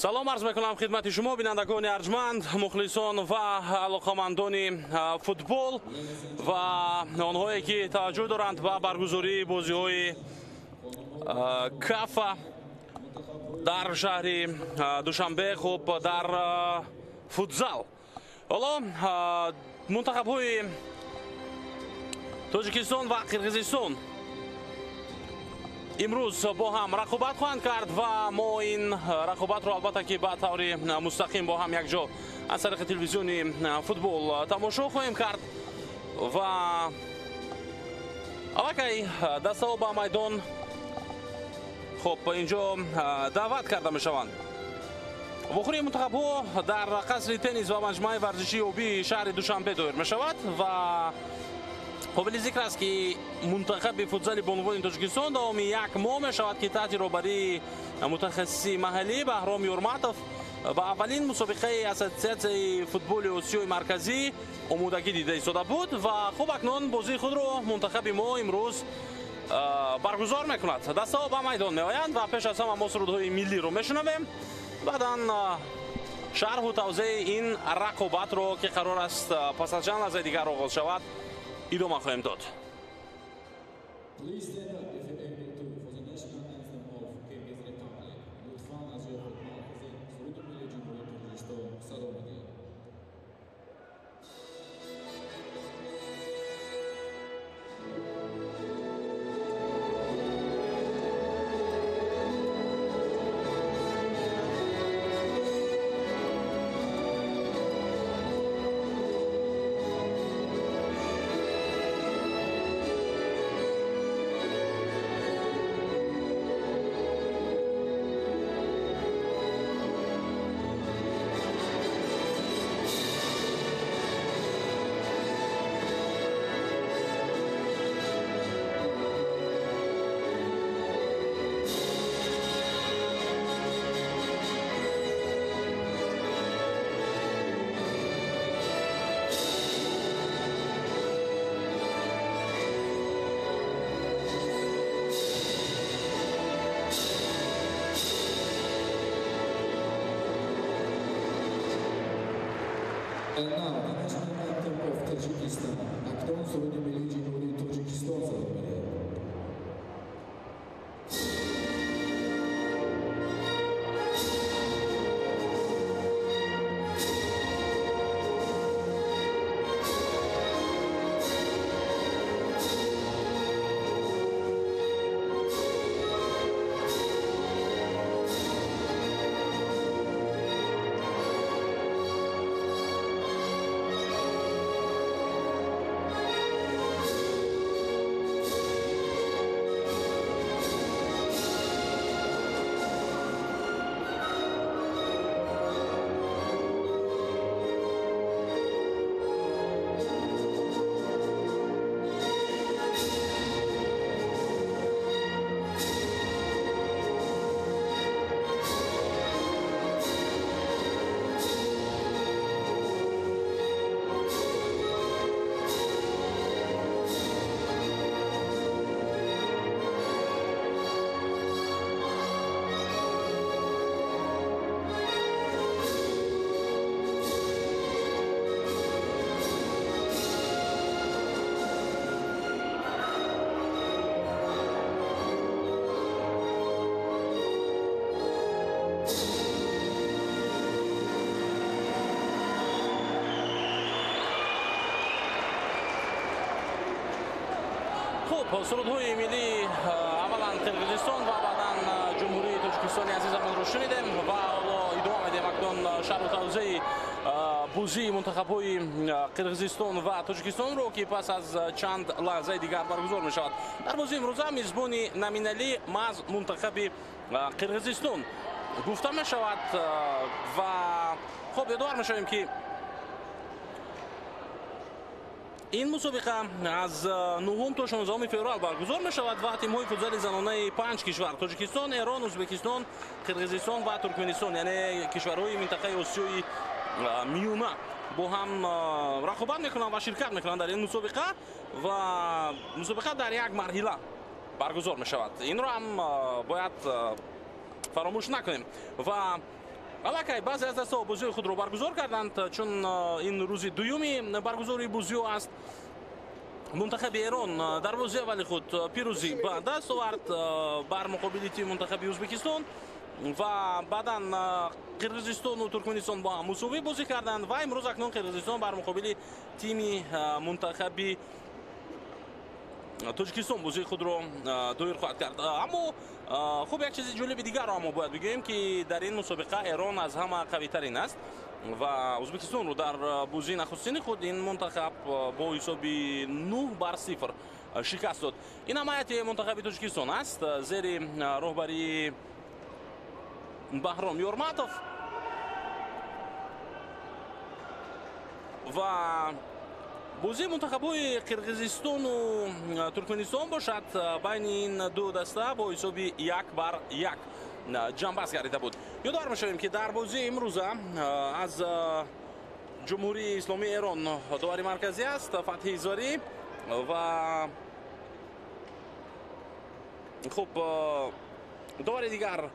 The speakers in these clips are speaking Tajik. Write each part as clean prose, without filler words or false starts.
салом арз мекунам хидмати шумо бинандагони арҷманд, мухлисон ва алоқамандони футбол ва онҳое ки таваҷҷӯҳ доранд ба баргузории бозиҳои кафа дар шаҳри душанбе, хуб дар футзал. ҳоло мунтахабҳои тоҷикистон ва қирғизистон имрӯз бо ҳам рақобат хоҳанд кард ва мо ин рақобатро албатта ки ба таври мустақим бо ҳам якҷо аз тариқи телевизиони футбол тамошо хоҳем кард ва аллакай дастаҳо ба майдон хуб инҷо даъват карда мешаванд. вохӯрии мунтахабҳо дар қасри теннис ва маҷмӯаи варзишии обии шаҳри душанбе доир мешавад ва қобили зикр аст ки мунтахаби футзали бонувони тоҷикистон давоми як моҳ мешавад ки таҳти роҳбарии мутахассиси маҳаллӣ Баҳром Юрматов ба аввалин мусобиқаи ассотсиатсияи футболи осиёи марказӣ омодагӣ дида истода буд ва хуб акнун бозии худро мунтахаби мо имрӯз баргузор мекунад. дастаҳо ба майдон меоянд ва пеш аз ҳама мо сурудҳои миллиро мешунавем. баъдан шарҳу тавзеъи ин рақобатро ки қарор аст пас аз чанд лаҳзаи дигар оғоз шавад идома хоҳем дод. And now, the national anthem of Tajikistan, Akton Sovereign Milli Cumhuriyeti Tajikistan Celebrity. сурудҳои миллии аввалан қирғизистон ва баъдан ҷумҳурии тоҷикистони азизамонро шунидем ва ҳоло идома медиҳем акнун шарҳу тавзеъи бозии мунтахабҳои қирғизистон ва тоҷикистонро ки пас аз чанд лаҳзаи дигар баргузор мешавад. дар бозии имрӯза мизбони номиналӣ маҳз мунтахаби қирғизистон гуфта мешавад ва хуб ёдовар мешавем ки ин мусобиқа аз 9 то 16 феврал баргузор мешавад ва тимҳои футзали занонаи 5 кишвар Тоҷикистон, Эрон, Ӯзбекистон, Қирғизистон ва Туркменистон, яъне кишварҳои минтақаи Осиёи миёна бо ҳам рақобат мекунанд ва ширкат мекунанд дар ин мусобиқа ва мусобиқа дар як марҳила баргузор мешавад. Инро ҳам бояд фаромӯш накунем ва аллакай баъзе аз дастаҳо бозиҳои худро баргузор карданд, чун ин рӯзи дуюми баргузори бозиҳо аст. Мунтахаби Эрон дарвози аввали худ пирӯзӣ ба даст овард бар муқобили тими мунтахаби Ӯзбекистон ва баъдан Қирғизистону Туркменистон бо ҳам мусовӣ бозӣ карданд ва имрӯз акнун Қирғизистон бар муқобили тими мунтахаби Тоҷикистон бозии худро доир хоҳад кард. Аммо хуб як чизи ҷолиби дигарро ҳам бояд бигӯем, ки дар ин мусобиқа Эрон аз ҳама қавитарин аст ва Ӯзбекистонро дар бозии нахустини худ ин мунтахаб бо ҳисоби 9-0 шикаст дод. ин ҳам ҳайати мунтахаби Тоҷикистон аст зери роҳбарии Баҳром Ёрматов ва бозии мунтахабҳои Қирғизистону Туркменистон бошад байни ин ду даста бо ҳисоби 1-1 ҷамъбаст гардида буд. ёдовар мешавем, ки дар бозии имрӯза аз ҷумҳурии исломии Эрон довари марказӣ аст Фатҳи Зорӣ ва хуб довари дигар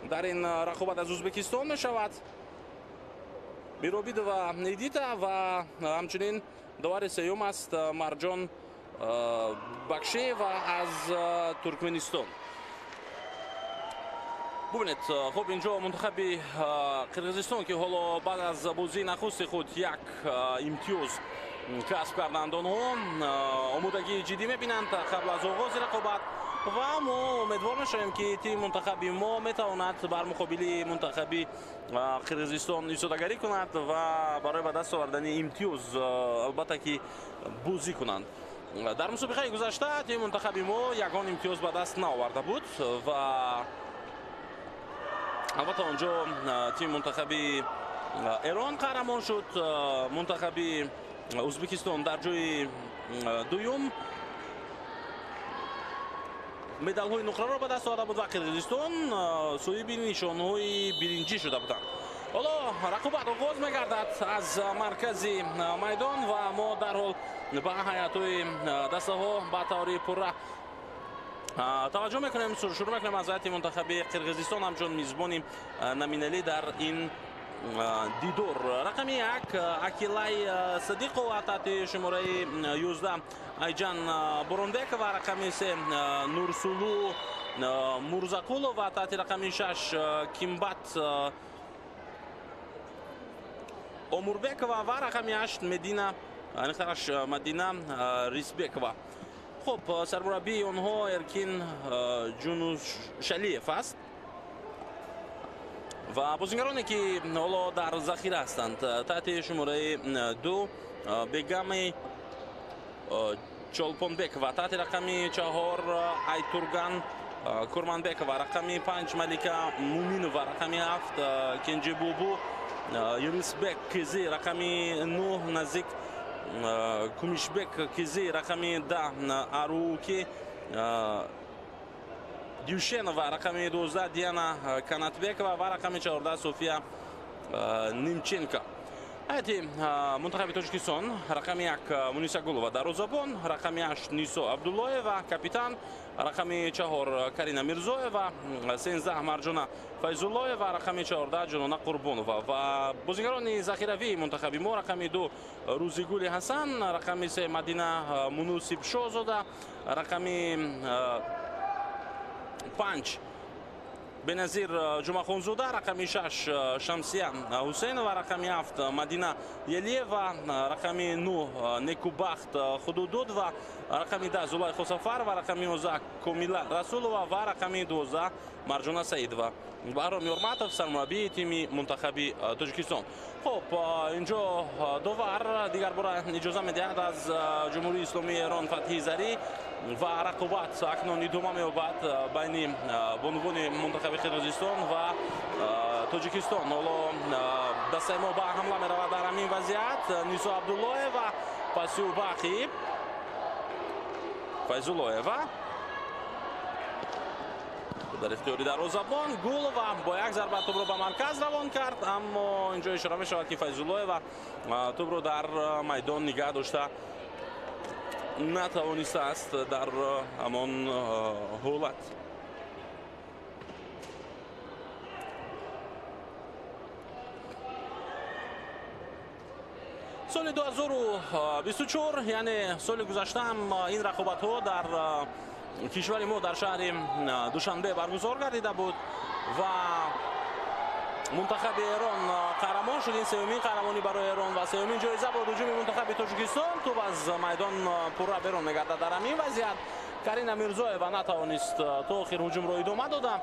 дар ин рақобат аз Ӯзбекистон мешавад Миробидова Эдита ва ҳамчунин довари сеюм аст Марҷон Бакшеева аз Туркменистон. бубинед, хуб инҷо мунтахаби Қирғизистон ки ҳоло баъд аз бозии нахусти худ як имтиёз касб карданд, онҳо омодагии ҷиддӣ мебинанд қабл аз оғози рақобат ва мо умедвор мешавем, ки тими мунтахаби мо метавонад бар муқобили мунтахаби Қирғизистон истодагарӣ кунад ва барои ба даст овардани имтиёз албатта ки бозӣ кунанд. дар мусобиқаи гузашта тими мунтахаби мо ягон имтиёз ба даст наоварда буд ва албатта онҷо тими мунтахаби Эрон қаҳрамон шуд. мунтахаби Ӯзбекистон дар ҷои дуюм медалҳои нуқраро ба даст оварда буд ва Қирғизистон соҳиби нишонҳои биринҷӣ шуда буданд. ҳоло рақобат оғоз мегардад аз маркази майдон ва мо дарҳол ба ҳайатҳои дастаҳо ба таври пурра таваҷҷӯҳ мекунем. шурӯъ мекунем аз ҳайати мунтахаби Қирғизистон ҳамчун мизбони номиналӣ дар ин дидор. рақами 1 Акилай Садиқова таҳти шумораи 11 Айҷан Боронбекова, рақами 3 Нурсулу Мурзақулова, таҳти рақами 6 Кимбат Омурбекова ва рақами 8 Мадина Рисбекова. хуб сармураббии онҳо Эркин Ҷунушалиев аст ва бозингароне ки ҳоло дар захира ҳастанд таҳти шумораи 2 Бегами Чолпонбекова, таҳти рақами 4 Айтурган Курманбекова, рақами 5 Малика Муминова, рақами 7 Кенҷибубу Юнусбек Кизи, рақами 9 Назик Кумишбек Кизи, рақами 10 Аруки Дюшенова, рақами 12 Диана Канатбекова ва рақами 14 София Нимченко. ҳайати мунтахаби Тоҷикистон рақами 1 Муниса Гулова дарвозабон, рақами 8 Нисо Абдуллоева капитан, рақами 4 Карина Мирзоева, 13 Марҷона Файзуллоева, рақами 14 Ҷунона Қурбонова ва бозингарони захиравии мунтахаби мо рақами 2 Рӯзигули Ҳасан, рақами 3 Мадина Мунусиб Шозода, рақами 5 Беназир Ҷумахонзода, рақами 6 Шамсия Ҳусейнова, рақами 7 Мадина Елиева, рақами 9 Некубахт Худудудова, рақами 10 Зулай Хосафарова, рақами 11 Комила Расулова ва рақами 12 Марҷона Саидова. Баҳром Ёрматов сармураббии тими мунтахаби Тоҷикистон. хуб инҷо довар дигар бора иҷоза медиҳад аз ҷумҳурии исломии Эрон Фатҳи Зарӣ ва рақобат акнун идома меёбад байни бонувони мунтахаби Қирғизистон ва Тоҷикистон. ҳоло дастаи мо ба ҳамла меравад дар ҳамин вазъият. Нисо Абдуллоева, Пасиубахи Файзуллоева дар ихтиёри дарвозабон. Гулова бо як зарба тӯбро ба марказ равон кард, аммо инҷо ишора мешавад ки Файзуллоева тӯбро дар майдон нигаҳ дошта натавонистааст дар ҳамон ҳолат. соли 2024 яъне соли гузаштаам ин рақобатҳо дар кишвари мо дар шаҳри душанбе баргузор гардида буд ва мунтахаби Эрон қаҳрамон шуд. Ин сеюмин қаҳрамонӣ барои Эрон ва сеюмин ҷоиза бо ҳуҷуми мунтахаби Тоҷикистон. Тӯб аз майдон пурра берун мегардад. Дар ҳамин вазъият Карина Мирзоева натавонист то охир ҳуҷумро идома дода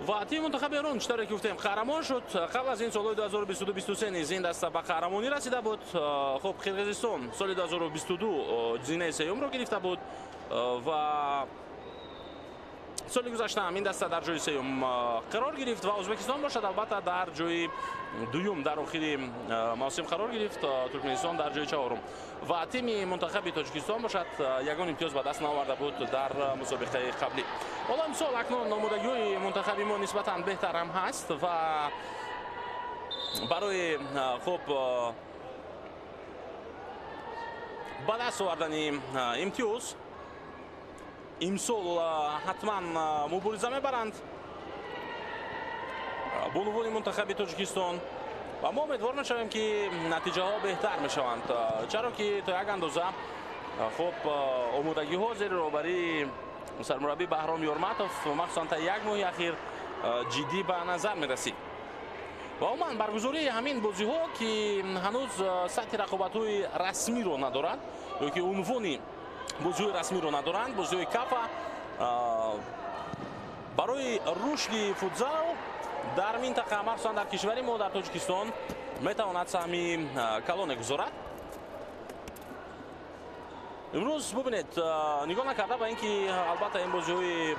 ва тими мунтахаби Эрон чӣ тавре ки гуфтем қаҳрамон шуд. қабл аз ин солҳои 2022-23 низ ин даста ба қаҳрамонӣ расида буд. хуб Қирғизистон соли 2022 ҷизинаи сеюмро гирифта буд ва соли гузаштаам ин даста дар ҷои сеюм қарор гирифт ва Ӯзбекистон бошад албатта дар ҷои дуюм дар охири мавсим қарор гирифт. Туркменистон дар ҷои чаҳорум ва тими мунтахаби Тоҷикистон бошад ягон имтиёз ба даст наоварда буд дар мусобиқаи қаблӣ. ҳоло имсол акнун омодагиҳои мунтахаби мо нисбатан беҳтар ҳам ҳаст ва барои хуб ба даст овардани имтиёз имсол ҳатман мубориза мебаранд бонувони мунтахаби Тоҷикистон ва мо умедвор мешавем ки натиҷаҳо беҳтар мешаванд, чаро ки то як андоза хуб омодагиҳо зери роҳбарии сармураббӣ Баҳром Ёрматов махсусан та як моҳи ахир ҷиддӣ ба назар мерасид ва умуман баргузории ҳамин бозиҳо ки ҳанӯз сатҳи рақобатҳои расмиро надорад ё ки унвони бозиҳои расмиро надоранд, бозиҳои кафа барои рушди футзал дар минтақа махсусан дар кишвари мо дар Тоҷикистон метавонад саҳми калоне гузорад. имрӯз бубинед нигоҳ накарда ба ин ки албатта ин бозиҳои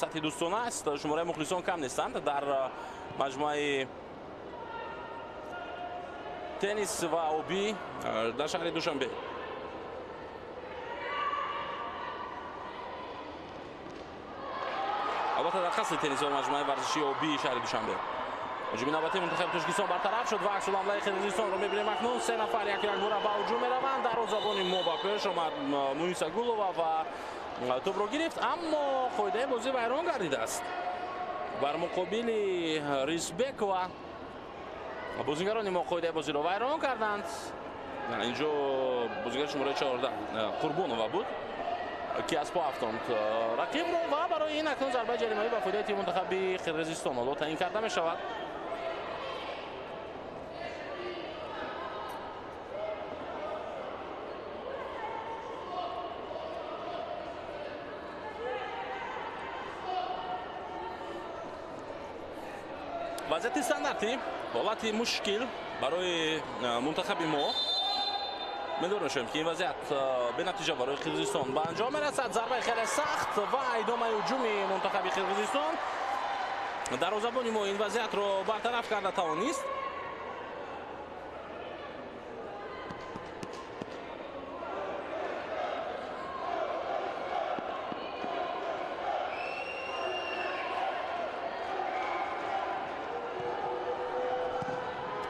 сатҳи дӯстона аст, шумораи мухлисон кам нестанд дар маҷмӯаи теннис ва обӣ дар шаҳри Душанбе. албатта дар қасри теннис ва маҷмӯаи варзишии обии шаҳри Душанбе. ҳуҷуми навбатии мунтахаби Тоҷикистон бартараф шуд ва аксул ҳамлаи Қирғизистонро мебинем акнун. се нафар якбора ба ҳуҷум мераванд. дарвозабони мо ба пеш омад Муниса Гулова ва тӯбро гирифт, аммо қоидаи бозӣ вайрон гардидааст бар муқобили Ризбекова. бозингарони мо қоидаи бозиро вайрон карданд. инҷо бозингари шумораи 14 Қурбонова буд ки аз по афтонд рақибро ва барои ин акнун зарбаи ҷаримавӣ ба фоидаи тими мунтахаби Қирғизистон ҳоло таъин карда мешавад. вазъияти стандарти ҳолати мушкил барои мунтахаби мо. медор мешавем ки ин вазъият бенатиҷа барои Қирғизистон ба анҷом мерасад. зарбаи хеле сахт ва идомаи ҳуҷуми мунтахаби Қирғизистон. дарвозабони мо ин вазъиятро бартараф карда тавонист.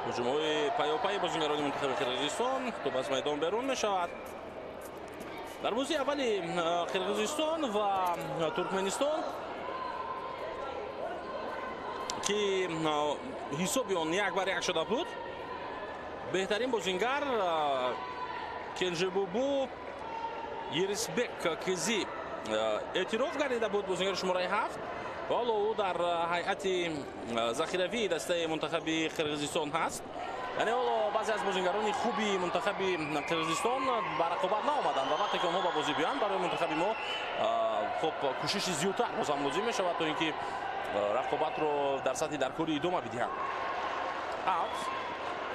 ҳуҷумҳои паёпаи бозингарони мунтахаби Қирғизистон тӯб аз майдон берун мешавад. дар бозии аввали Қирғизистон ва Туркменистон ки ҳисоби он 1-1 шуда буд, беҳтарин бозингар Кенжебубу Ерисбек Кизи эътироф гардида буд, бозингари шумораи 7. ҳоло ӯ дар ҳайати захиравии дастаи мунтахаби Қирғизистон ҳаст. яъне ҳоло баъзе аз бозингарони хуби мунтахаби Қирғизистон ба рақобат наомаданд ва вақте ки онҳо ба бозӣ биёянд барои мунтахаби мо хуб кӯшиши зиёдтар бозам лозим мешавад то ин ки рақобатро дар сатҳи даркорӣ идома бидиҳанд. аут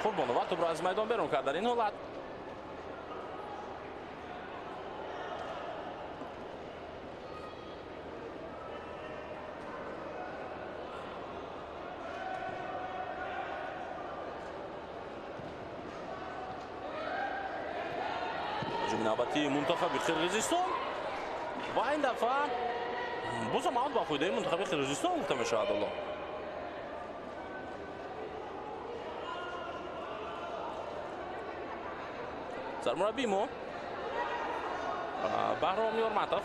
Қурбонова тӯбро аз майдон берун кард дар ин ҳолат. навбати мунтахаби Қирғизистон ва ин дафъа бозам аут ба фоидаи мунтахаби Қирғизистон гуфта мешавад. ҳоло сармураббии мо Баҳром Ёрматов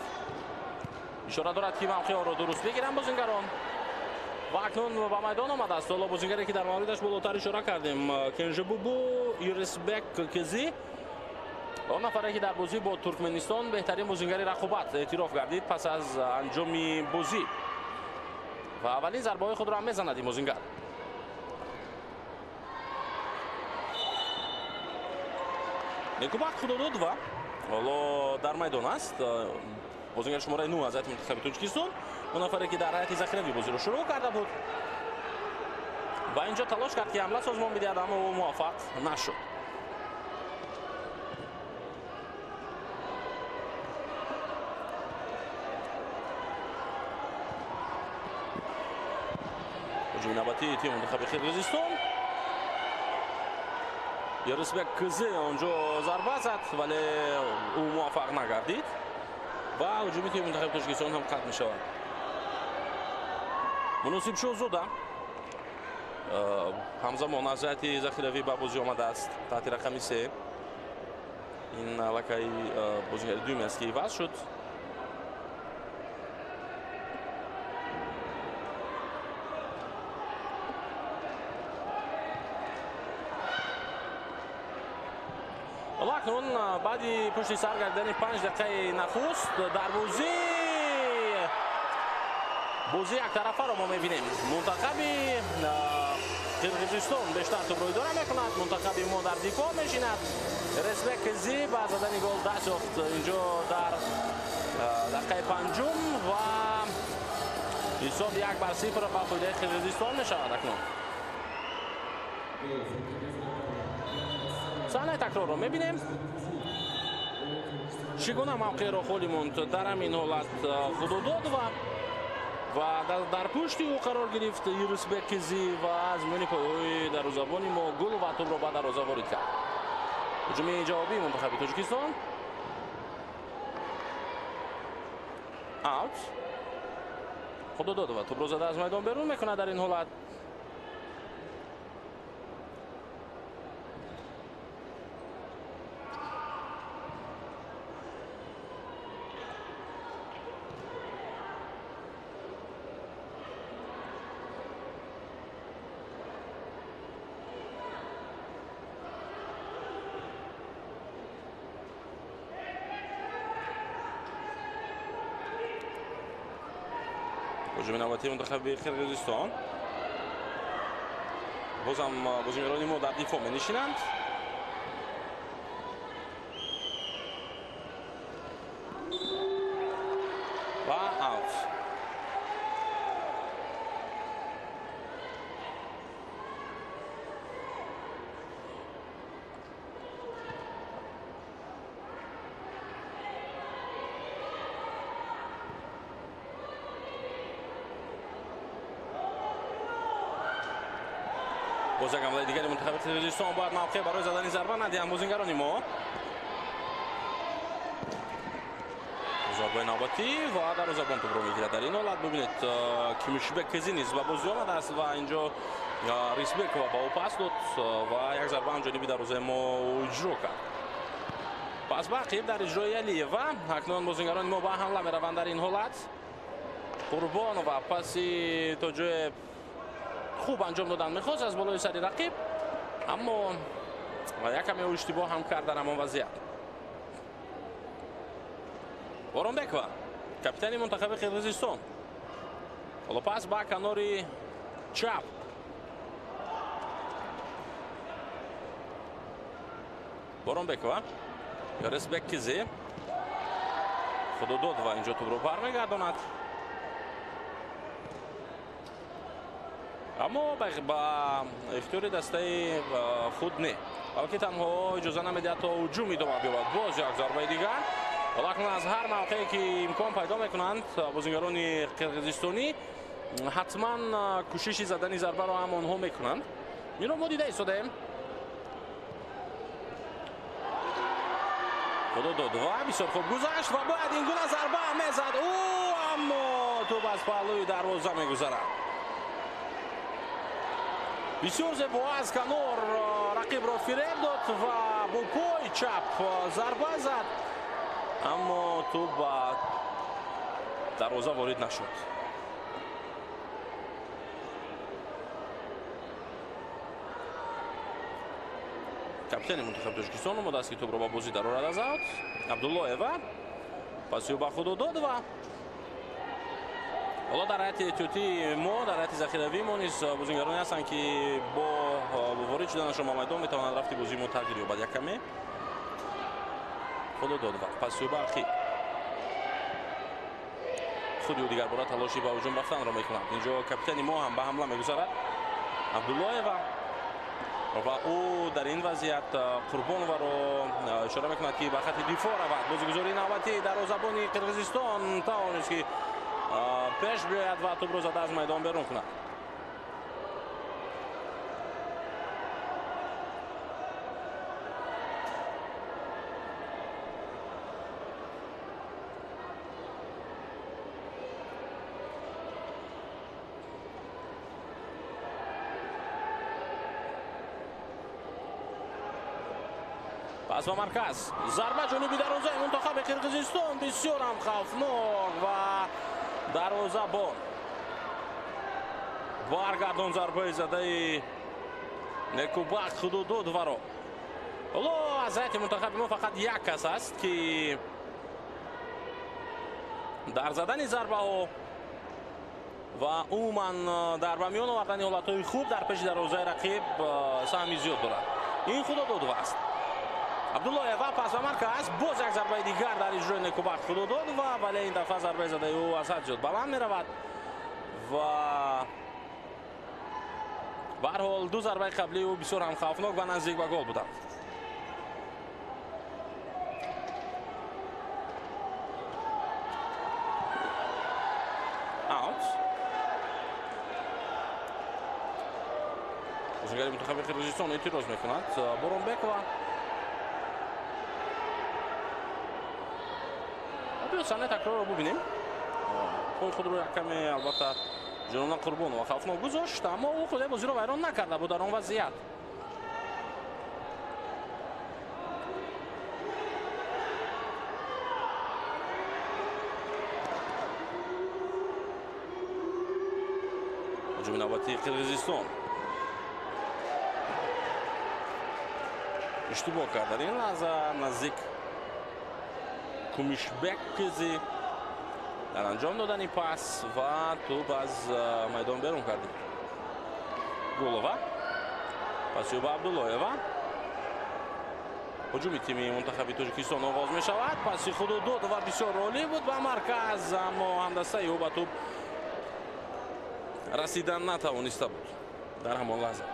ишора дорад ки мавқеҳоро дуруст бигиранд бозингарон و اکنون با میدان آمده است. حالا بازیگری که در موردش بالاتر اشاره کردیم، کنژبوبو یورسبک کزی، اون نفری که در بازی با ترکمنستان بهترین بازیگر رقابت اعتراف گردید پس از انجام بازی و اولین ضربه خود را هم میزند این بازیگر. نیکوباک خودودو حالا در میدان است. بازیگر شماره 9 از منتخب تاجیکستان، اون نفری که در هیئت ذخیروی بازی رو شروع کرده بود و اینجا تلاش کرد که حمله سازمان بدهد اما او موفق نشد. هجوم نوبتی تیم منتخب قرقیزستان، یورسبک کزی اونجا ضربه زد ولی او موفق نگردید و هجوم تیم منتخب تاجیکستان هم قطع می شود. مناسب شو زوده همزمان از هیئت ذخیروی به بازی آمده است تحت رقم 3. این لکه بازیگر دومی است که عوض شد. اکنون بعدی پشت سر گردن 5 دقیقه نخست در بازی یک طرفه را ما میبینیم. منتخب قرقیزستان بیشتر توپ رو اداره میکند، منتخب ما در دفاع میشیند. یورسبک کزی با زدن گل دست یافت اینجا در دقیقه 5 و حساب 1-0 به فایده قرقیزستان میشود. اکنون صحنه تکرار رو میبینیم. چگونه موقع را خالی موند در همین حالت خود داد و در پشت او قرار گرفت یورسبک کزی و از میان پایه‌های دروازه‌بان ما گل و توپ را به دروازه وارد کرد. هجوم جوابی منتخب تاجیکستان. اوت. خود داد و توپ را زده از میدان بیرون میکنه. در این حالت هجوم نوبتی منتخب قرقیزستان. بازم بازیگران ما در دفاع می نشینند. و اوت. باز یک حمله دیگری منتخب قرقیزستان باید موقع برای زدن ضربه ندهند بازیگران ما. ضربه نوبتی و دروازه‌بان توپ رو میگیرد. در این حالت ببینید کیمیشبک کزی نیز به بازی آمده است و اینجا ریسبک با او پاس داد و یک ضربه هم جانبی دروازه ما اجرا کرد. پس باقی در اجرای علی و اکنون بازیگران ما با حمله میروند. در این حالت قربان و پاسی تا جای خوب انجام دادن میخواست از بالای سر رقیب، اما یک کمی اشتباه هم کرد در همان وضعیت. ورونبک و کاپیتان منتخب قرقیزستان حالا پس با کنار چپ ورونبک و یورسبک کزی خود داد و اینجا توپ رو برمیگرداند، اما با اختیار دسته خود نه، بلکه تنها اجازه نمیده تا هجوم ادامه بیاورد. باز یک ضربه دیگر. حالا از هر موقعی که امکان پیدا میکنند بازیگران قرقیزستانی حتما کوشش زدن ضربه را هم آنها میکنند. این رو ما دیده ایستادیم. خدا داد و بسیار خوب گذشت و باید این گونه ضربه هم میزد او، اما توپ از پهلوی دروازه میگذرد. بسیار زیبا از کنار رقیب را فریب داد و با پای چپ ضربه زد، اما توپ به دروازه وارد نشد. капитани мунтахаби Тоҷикистон омадааст ки тӯбро ба бозӣ дарорад аз аут. Абдуллоева пасиё ба худудод ва ҳоло дар ҳайати эҳтиётии мо дар ҳайати захиравӣ мо низ бозигароне ҳастанд ки бо ворид шуданашон ба майдон метавонанд рафти бозии мо тағйир ёбад. Якаме худудод ва пасиё ба Ахи худи дигар бора талоши ба ҳуҷум рафтанро мекунад. Инҷо капитани мо ҳам ба ҳамла мегузарад. Абдуллоева ва ӯ дар ин вазъият Қурбоноваро ишора мекунад ки ба хати дифоъ равад. Бозигузории навбатии дарвозабони Қирғизистон тавонист ки пеш биёяд ва тӯбро зада аз майдон берун кунад. пас ба марказ зарба ҷонуби дарвозаи мунтахаби Қирғизистон бисёр ҳам хавфнок ва дарвозабон баргардон зарбаи задаи Некубак Худудодваро. ҳоло аз ҳайати мунтахаби мо фақат як кас аст ки дар задани зарбаҳо ва умуман дар ба миён овардани ҳолатҳои хуб дар пеши дарвозаи рақиб саҳми зиёд дорад. Ин Худудодова аст. Абдуллоева пас ба марказ боз як зарбаи дигар дар иҷрои Некубак Худудодова, вале ин дафъа зарбаи задаи ӯ аз ҳад зиёд баланд меравад ва ба ҳар ҳол ду зарбаи қаблии ӯ бисёр ҳам хавфнок ва наздик ба гол буданд. аут. бозигари мунтахаби Қирғизистон эътироз мекунад. Боронбекова саҳнаи такрорро бубинем. пои худро яккаме албатта ҷаноба Қурбонова хавфнок гузошт, аммо ӯ худе бозиро вайрон накарда буд дар он вазъият. ҳуҷуми навбатии Қирғизистон иштибоҳ кард дар ин лаҳза наздик Кумишбек Кизи дар анҷом додани пас ва тӯб аз майдон берун кардем. Гулова пасиё ба Абдуллоева. ҳуҷуми тими мунтахаби Тоҷикистон оғоз мешавад. паси Худудодова бисёр олӣ буд ба марказ, аммо ҳамдастаи ӯ ба тӯб расидан натавониста буд дар ҳамон лаҳза.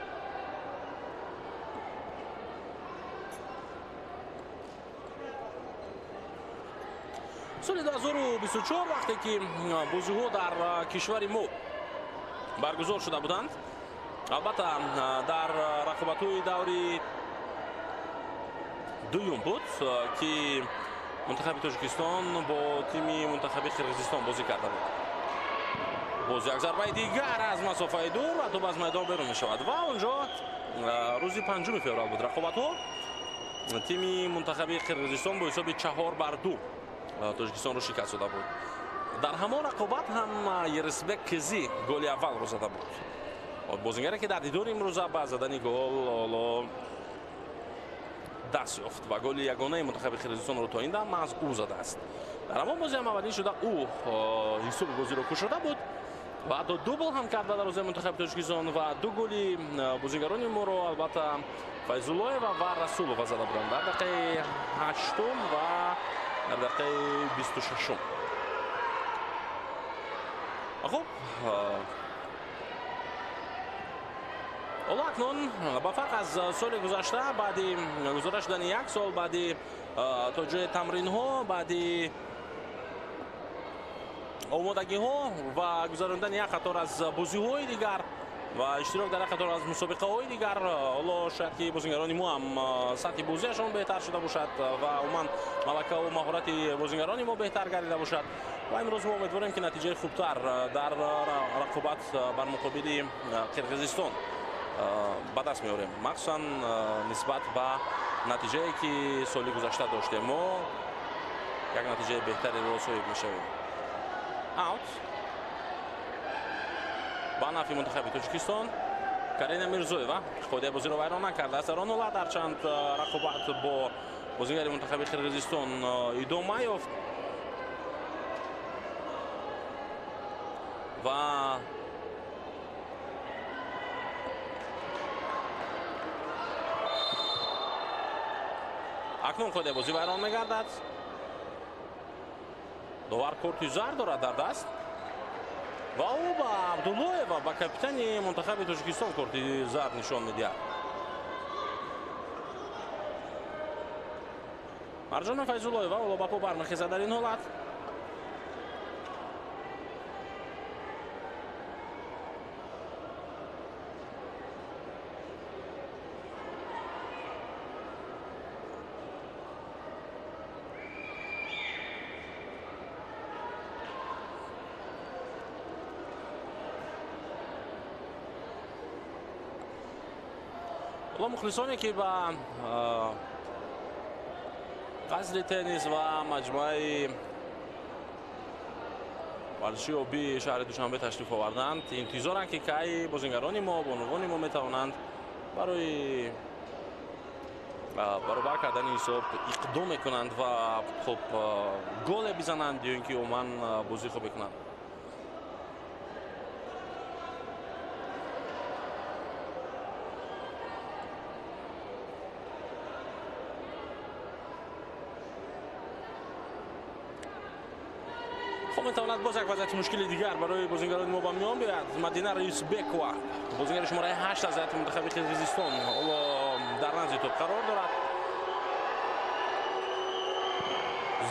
соли 2024 вақте ки бозиҳо дар кишвари мо баргузор шуда буданд, албатта дар рақобатҳои даври дуюм буд ки мунтахаби Тоҷикистон бо тими мунтахаби Қирғизистон бозӣ карда буд. боз як зарбаи дигар аз масофаи дур ва тӯб аз майдон берун мешавад ва онҷо рӯзи 5 феврал буд рақобатҳо. тими мунтахаби Қирғизистон бо ҳисоби 4-2 Тоҷикистонро шикаст дода буд. дар ҳамон рақобат ҳам Ерисбек Кизи голи аввалро зада буд. бозигаре ки дар дидори имрӯза ба задани гол ҳоло даст ёфт ва голи ягонаи мунтахаби Қирғизистонро то ин дам аз ӯ задааст. дар ҳамон бози ҳам аввалин шуда ӯ ҳисоби бозиро кушода буд. баъдо дубл ҳам карда дарвозаи мунтахаби Тоҷикистон ва ду голи бозигарони моро албатта Файзуллоева ва Расулова зада буданд дар дақиқаи 8 ва дар дақиқаи 26. хуб, ҳоло акнун ба фарқ аз соли гузашта, баъди гузашта шудани як сол, баъди тоҷои тамринҳо, баъди омодагиҳо ва гузарондани як қатор аз бозиҳои дигар ва иштирок дар як қатор аз мусобиқаҳои дигар, ҳоло шояд ки бозигарони мо ҳам сатҳи бозиашон беҳтар шуда бошад ва умуман малакаву маҳорати бозигарони мо беҳтар гардида бошад ва имрӯз мо умедворем ки натиҷаи хубтар дар рақобат бар муқобили Қирғизистон ба даст меорем, махсусан нисбат ба натиҷае ки соли гузашта доштем. мо як натиҷаи беҳтареро соҳиб мешавем. аут ба нафи мунтахаби Тоҷикистон. Карина Мирзоева ходи бозиро вайрон накард аст. Дар он ҳолат ҳарчанд рақобат бо бозигари мунтахаби Қирғизистон идома ёфт ва акнун ходи бозӣ вайрон мегардад. довар корти зар дорад дар даст ва ӯ ба Абдуллоева ба капитани мунтахаби Тоҷикистон корти зар нишон медиҳад. Марҷона Файзуллоева ҳоло ба по бармехезад дар ин ҳолат. мухлисоне ки ба қасри теннис ва маҷмӯаи варзишии обии шаҳри Душанбе ташлиф оварданд. интизоранд ки кай бозингарони мо бонувони мо метавонанд барои баробар кардани ҳисоб иқдом мекунанд ва хуб голе бизананд ё ин ки умуман бозӣ хуб мекунанд. метавонад боз як вазъияти мушкили дигар барои бозингарони мо ба миён биёяд. Мадина Раисбекова бозингари шумораи 8 аз ҳайати мунтахаби Қирғизистон ҳоло дар назди топ қарор дорад.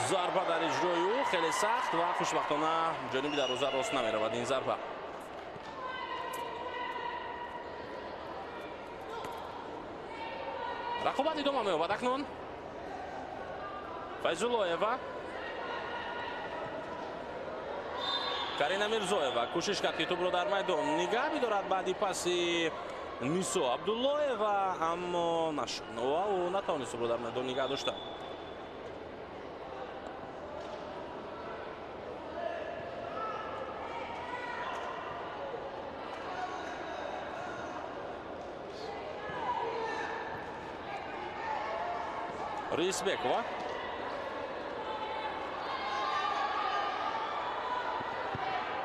зарба дар иҷрои ӯ хеле сахт ва хушбахтона ҷониби дарвоза рост намеравад ин зарба. рақобат идома меёбад акнун. Файзуллоева Карина Мирзоева кӯшиш кард ки тӯбро дар майдон нигаҳ бидорад баъди паси Нисо Абдуллоева, аммо нашуд ва ӯ натавонист тӯбро дар майдон нигаҳ дошта. Раисбекова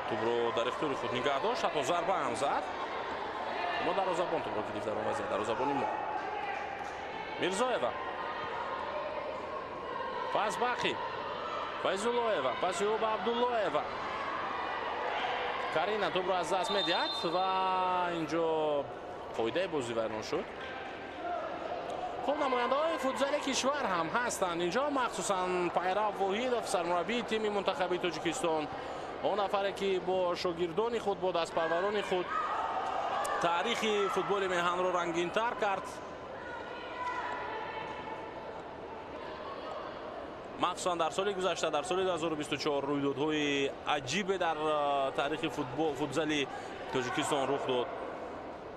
тӯбро дар ихтиёри худ нигаҳ дошт, ҳатто зарба ҳам зад. мо дарвозабон тӯбро гирифт дар он вазъият, дарвозабони мо. Мирзоева, Фазбахи, Файзуллоева, паси ӯ ба Абдуллоева. Карина тӯбро аз даст медиҳад ва инҷо қоидаи бозӣ вайрон шуд. хуб, намояндаҳои футзали кишвар ҳам ҳастанд инҷо, махсусан Пайрав Воҳидов, сармураббии тими мунтахаби Тоҷикистон, он нафаре ки бо шогирдони худ, бо дастпарварони худ таърихи футболи меҳанро рангинтар кард. махсусан дар соли гузашта, дар соли 2024 рӯйдодҳои аҷибе дар таърихи футзали Тоҷикистон рух дод.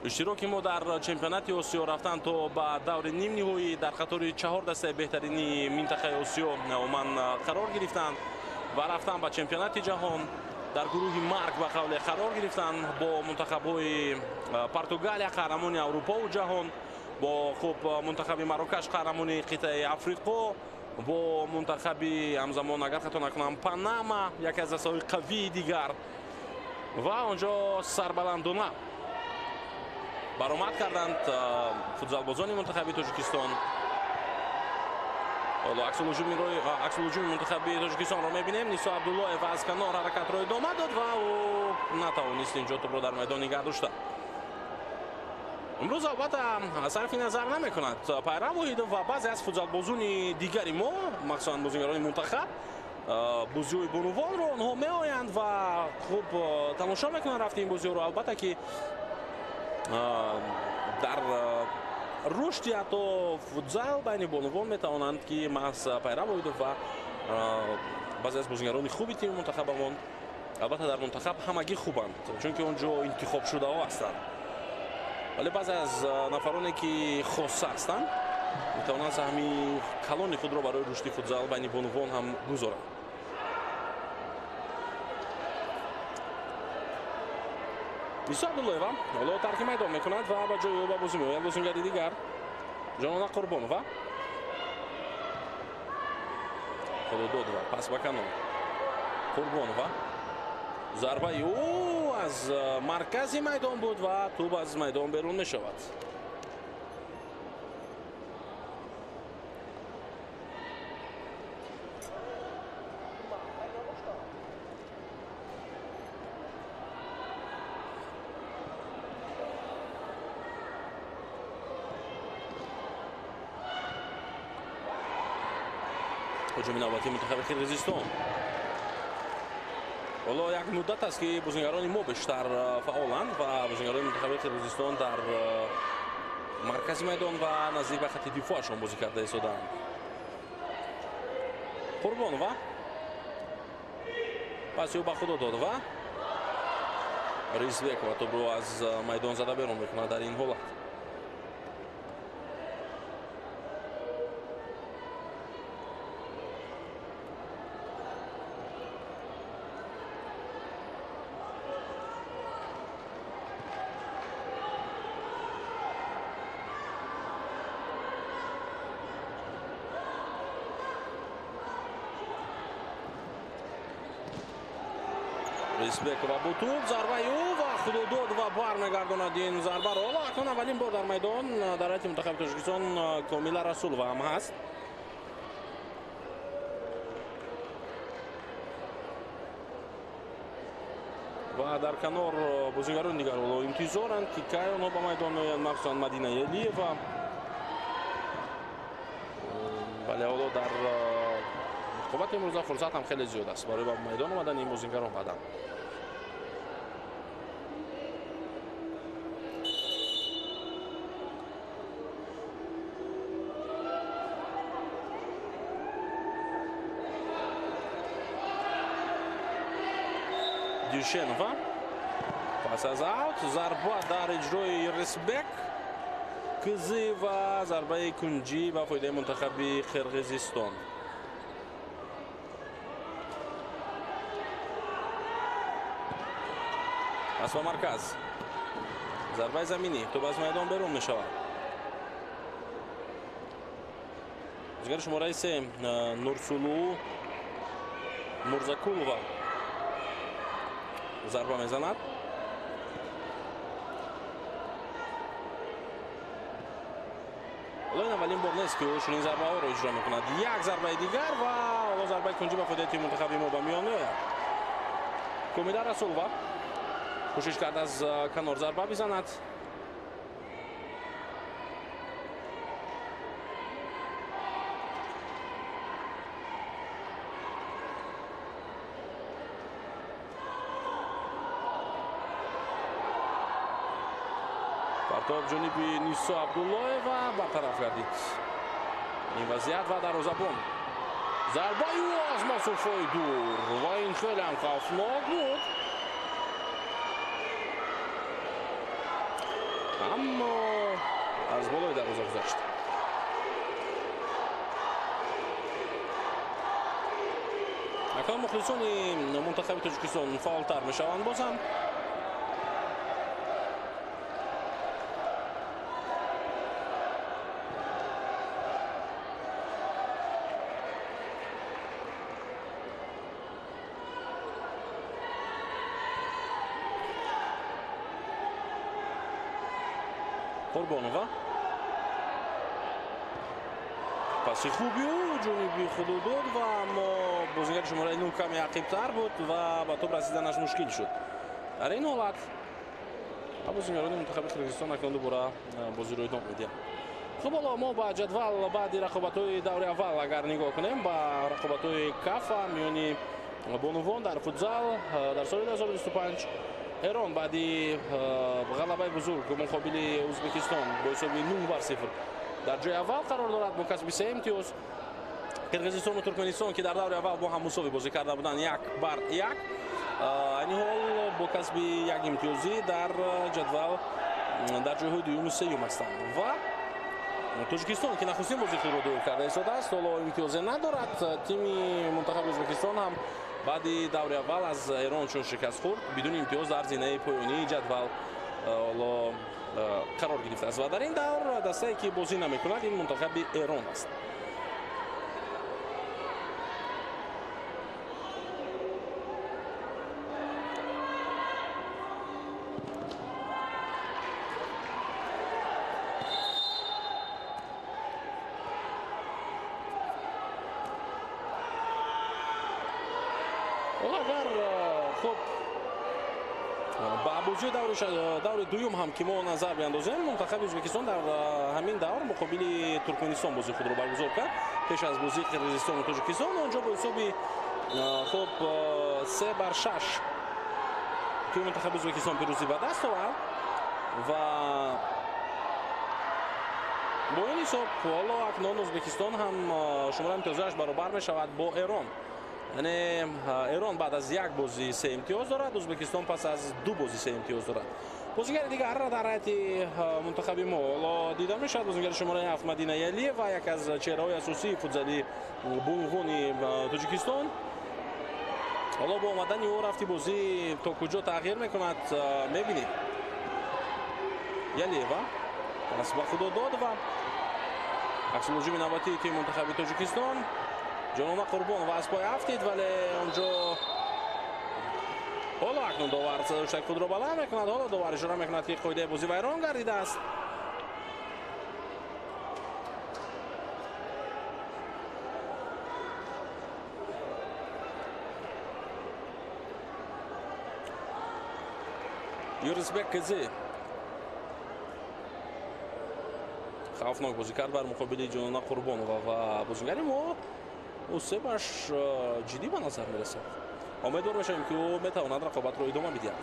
иштироки мо дар чемпионати Осиё рафтан то ба даври нимниҳоӣ дар қатори 4 дастаи беҳтарини минтақаи Осиё умуман қарор гирифтанд ва рафтан ба чемпионати ҷаҳон дар гурӯҳи марг ба қавле қарор гирифтанд бо мунтахабҳои Португалия қаҳрамони Аврупову ҷаҳон, бо хуб мунтахаби Марокаш қаҳрамони қитъаи Африқо, бо мунтахаби ҳамзамон агар хато накунам Панама, яке аз дастаҳои қавии дигар, ва онҷо сарбаландона баромад карданд футзалбозони мунтахаби Тоҷикистон. ҳоло аксулҳуҷуми мунтахаби Тоҷикистонро мебинем. Нисо Абдуллоев аз канор ҳаракатро идома дод ва ӯ натавонист инҷо тӯбро дар майдон нигаҳ дошта. имрӯз албатта сарфи назар намекунад Пайрав Воҳидов ва баъзе аз футзалбозони дигари мо, махсусан бозингарони мунтахаб, бозиҳои бонувонро онҳо меоянд ва хуб тамошо мекунанд рафти ин бозиҳоро. албатта ки дар рушди ҳатто футзал байни бонувон метавонанд ки маҳз Пайрав Воҳидов ва баъзе аз бозингарони хуби тими мунтахабамон, албатта дар мунтахаб ҳамагӣ хубанд, чунки он ҷо интихобшудаҳо ҳастанд, вале баъзе аз нафароне ки хоса ҳастанд метавонанд саҳми калони худро барои рушди футзал байни бонувон ҳам гузоранд. نیسا عبداللهیوا حالا ترک میدان میکند و با جای او با بازی میآید بازیگری دیگر جانانا قربانووا خود دودوا پاس به کنار قربانووا ضربه او از مرکزی میدان بود و توپ از میدان بیرون میشود. هجوم نوبتی منتخب قرقیزستان. حالا یک مدت است که بازیگران ما بیشتر فعالند و بازیگران منتخب قرقیزستان در مرکز میدان و نزدیک به خط دفاعشان بازی کرده ایستادند. قربانووا پاس او به خود داد و ریزبک و توپ رو از میدان زده بیرون میکند در این حالت. ریزبک و با توپ ضربه او و خود داد و برمیگرداند این ضربه را. حالا اکنون اولین بار در میدان در هیئت منتخب تاجیکستان کامیلا رسولووا هم هست. و در کنار بازیگران دیگر حالا انتظارند که کی آنها به میدان میآیند مخصوصا مدینه علیeva ولی حالا در رقابت امروز فرصت هم خیلی زیاد است برای به میدان آمدن این بازیگران بعدا. دیوشنووا پاس از اوت ضربه در اجرای ریزبک کزی و ضربه کنجی به فایده منتخب قرقیزستان. پاس به مرکز ضربه زمینی توپ از میدان بیرون می شود. بازیگر شماره 3 نورسولو مرزاکولووا ضربه میزند. حالا این اولین بار نیست که او چنین ضربه ها رو اجرا میکند. یک ضربه دیگر و حالا ضربه کنجی به فایده تیم منتخب ما به میان میآید. کامیلا رسولووا کوشش کرد از کنار ضربه بزند. پرتاب جانبی نیسا عبداللهیوا برطرف گردید این وضعیت و دروازه‌بان ضربه او از مسافه دور و این خیلی هم خوفناک بود اما از بالای دروازه گذشت. اکنون مخلصان منتخب تاجیکستان فعالتر میشوند. باز هم قربانووا پاس خوبی او جانبی خود داد و اما بازیگر شماره 9 کمی عقیب‌تر بود و با توپ رسیدنش مشکل شد. در این حالت بازیگران منتخب قرقیزستان اکنون دوباره بازی رو ادامه میدن. خب حالا ما با جدول بعد رقابت‌های دور اول اگر نگاه کنیم با رقابت‌های کافا میانی بانوان در فوتزال در سال 2025 ایران بعدی غلبه بزرگ مقابل ازبکستان با حساب 9-0 در جای اول قرار دارد با کسب 3 امتیاز. قرقیزستان و ترکمنستان که در دور اول با هم مساوی بازی کرده بودند 1-1 این حال با کسب 1 امتیازی در جدول در جای دوم و سوم هستند و تاجیکستان که نخستین بازی خود را دور کرده ایستاده است حالا امتیاز ندارد. تیم منتخب ازبکستان هم баъди даври аввал аз Эрон чун шикаст хурд бидуни имтиёз дар зинаи поёнии ҷадвал қарор гирифтааст ва дар ин давр дастае ки бозӣ намекунад ин мунтахаби Эрон аст. агар хуб ба бозии даври дуюм ҳам ки мо назар биандозем, мунтахаби Ӯзбекистон дар ҳамин давр муқобили Туркменистон бозии худро баргузор кард пеш аз бозии Қирғизистону Тоҷикистон. онҷо бо ҳисоби хуб 3-6 тӯи мунтахаби Ӯзбекистон пирӯзӣ ба даст овард ва бо ин ҳисоб ҳоло акнун Ӯзбекистон ҳам шумораи имтиёзиаш баробар мешавад бо Эрон. яъне Эрон баъд аз як бозӣ 3 имтиёз дорад, Ӯзбекистон пас аз 2 бозӣ 3 имтиёз дорад. бозигари дигар дар ҳайати мунтахаби мо ҳоло дида мешавад бозигари шумораи 7 Мадина Ялиева, як аз чеҳраҳои асосии футзали буғуни Тоҷикистон. ҳоло бо омадани ӯ рафти бозӣ то куҷо тағйир мекунад мебинем. Ялиева пас ба худо дод ва аксулоҷими навбатии тими мунтахаби Тоҷикистон Ҷонона Қурбон ва аз пой афтид, вале онҷо ҳоло акнун довар садоштаки худро баланд мекунад. ҳоло довар ишора мекунад ки қоидаи бозӣ вайрон гардидааст. Юрисбек Кизи хавфнок бозӣ кард бар муқобили Ҷонона Қурбонова ва бозигари мо усебаш ҷиддӣ ба назар мерасад. умедвор мешавем ки ӯ метавонад рақобатро идома бидиҳад.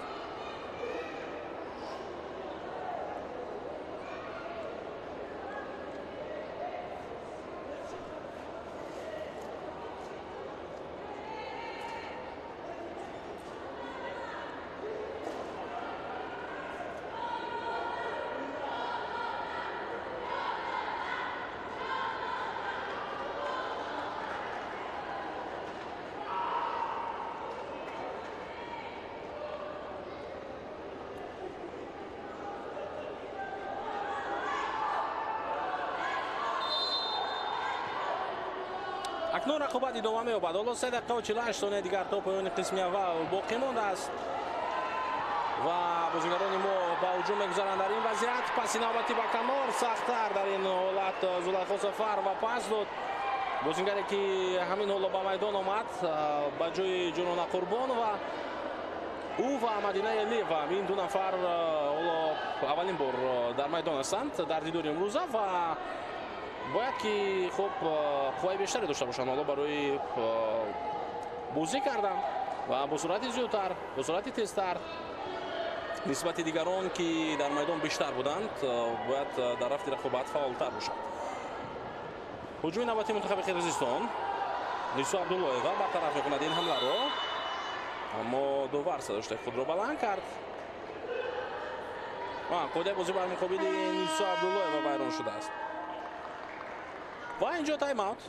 акнун рақобат идома меёбад. ҳоло 3 дақиқа ва 48 сония дигар то поёни қисми аввал боқӣ мондааст ва бозигарони мо ба ҳуҷум мегузаранд дар ин вазият. паси навбати ба камор сахттар дар ин ҳолат Зулайхо Сафар ва пас дод бозигаре ки ҳамин ҳоло ба майдон омад ба ҷои Ҷонона Қурбонова. ӯ ва Мадина Ялиева ин ду нафар ҳоло аввалин бор дар майдон ҳастанд дар дидори имрӯза ва бояд ки хуб қувваи бештаре дошта бошанд ҳоло барои бозӣ кардан ва бо суръати зиёдтар, бо суръати тезтар нисбати дигарон ки дар майдон бештар буданд бояд дар рафти рақобат фаъолтар бошад. ҳуҷуми навбати мунтахаби Қирғизистон Нисо Абдуллоева бартараф мекунад ин ҳамларо, аммо довар садоштаки худро баланд кард. қоидаи бозӣ бар муқобили Нисо Абдуллоева вайрон шудааст. ва инҷо таймаут.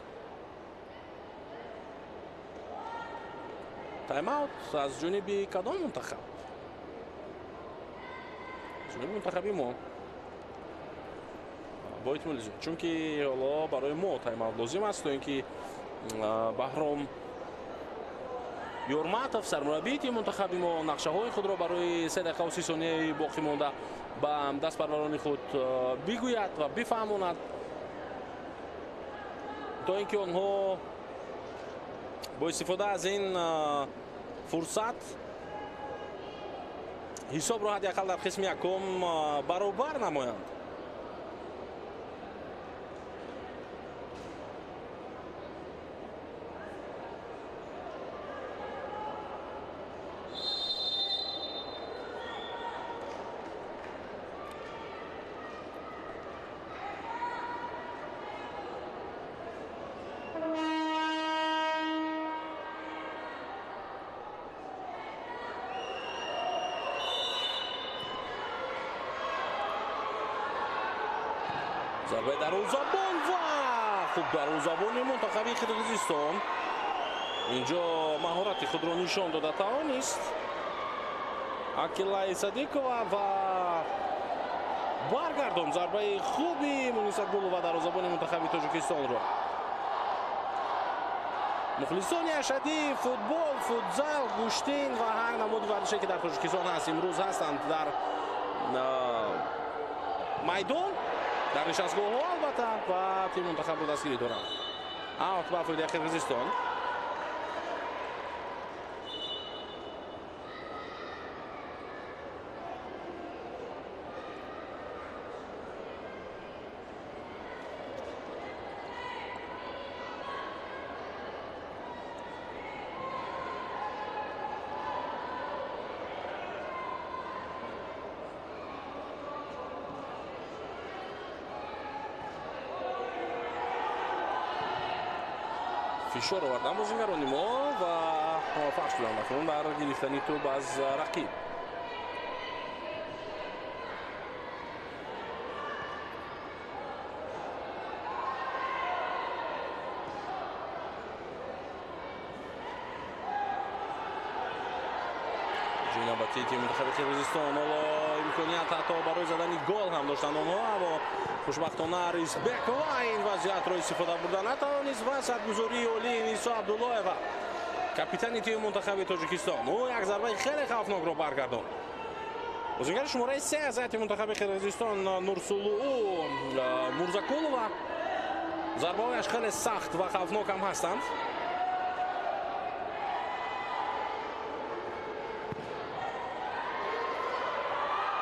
таймаут аз ҷониби кадом мунтахаб? ҷониби мунтахаби мо бо эҳтимоли зиёд, чунки ҳоло барои мо таймаут лозим аст то ин ки Баҳром Ёрматов сармураббии тими мунтахаби мо нақшаҳои худро барои 3 дақиқа ва 30 сонияи боқӣ монда ба дастпарварони худ бигӯяд ва бифаҳмонад то ин ки онҳо бо истифода аз ин фурсат ҳисобро ҳадди ақал дар қисми якум баробар намоянд. зарбаи дарвозабон ва хуб дарвозабони мунтахаби Қирғизистон اینجا مهارت خود را نشان داده توانست акилай садикова ва баргардон зарбаи хуби муниса гулова дарвозабони мунтахаби тоҷикистонро. мухлисони ашадӣ футбол, футзал, гӯштин ва ҳар намуди варзише ки дар тоҷикистон ҳаст имрӯз ҳастанд дар майдон, дар нишастгоҳҳо албатта ва тими мунтахабро дастгирӣ доранд. аут ба фоидаи қирғизистон. фишор овардан бозингарони мо ва муваффақ шуданд акнун дар гирифтани тӯб аз рақиб. ҷӯйнабати тими мунтахаби қирғизистон ҳоло имконият ҳатто барои задани гол ҳам доштанд онҳо, аммо хушбахтона Рисбек ва ин вазъиятро истифода бурда натавонист ва садгузории олии Нисо Абдуллоева, капитани тими мунтахаби тоҷикистон, ӯ як зарбаи хеле хавфнокро баргардонд. бозингари шумораи 3 аз тими мунтахаби қирғизистон Нурсулуу Мурзакулова, зарбаҳояш хеле сахт ва хавфнок ҳам ҳастанд.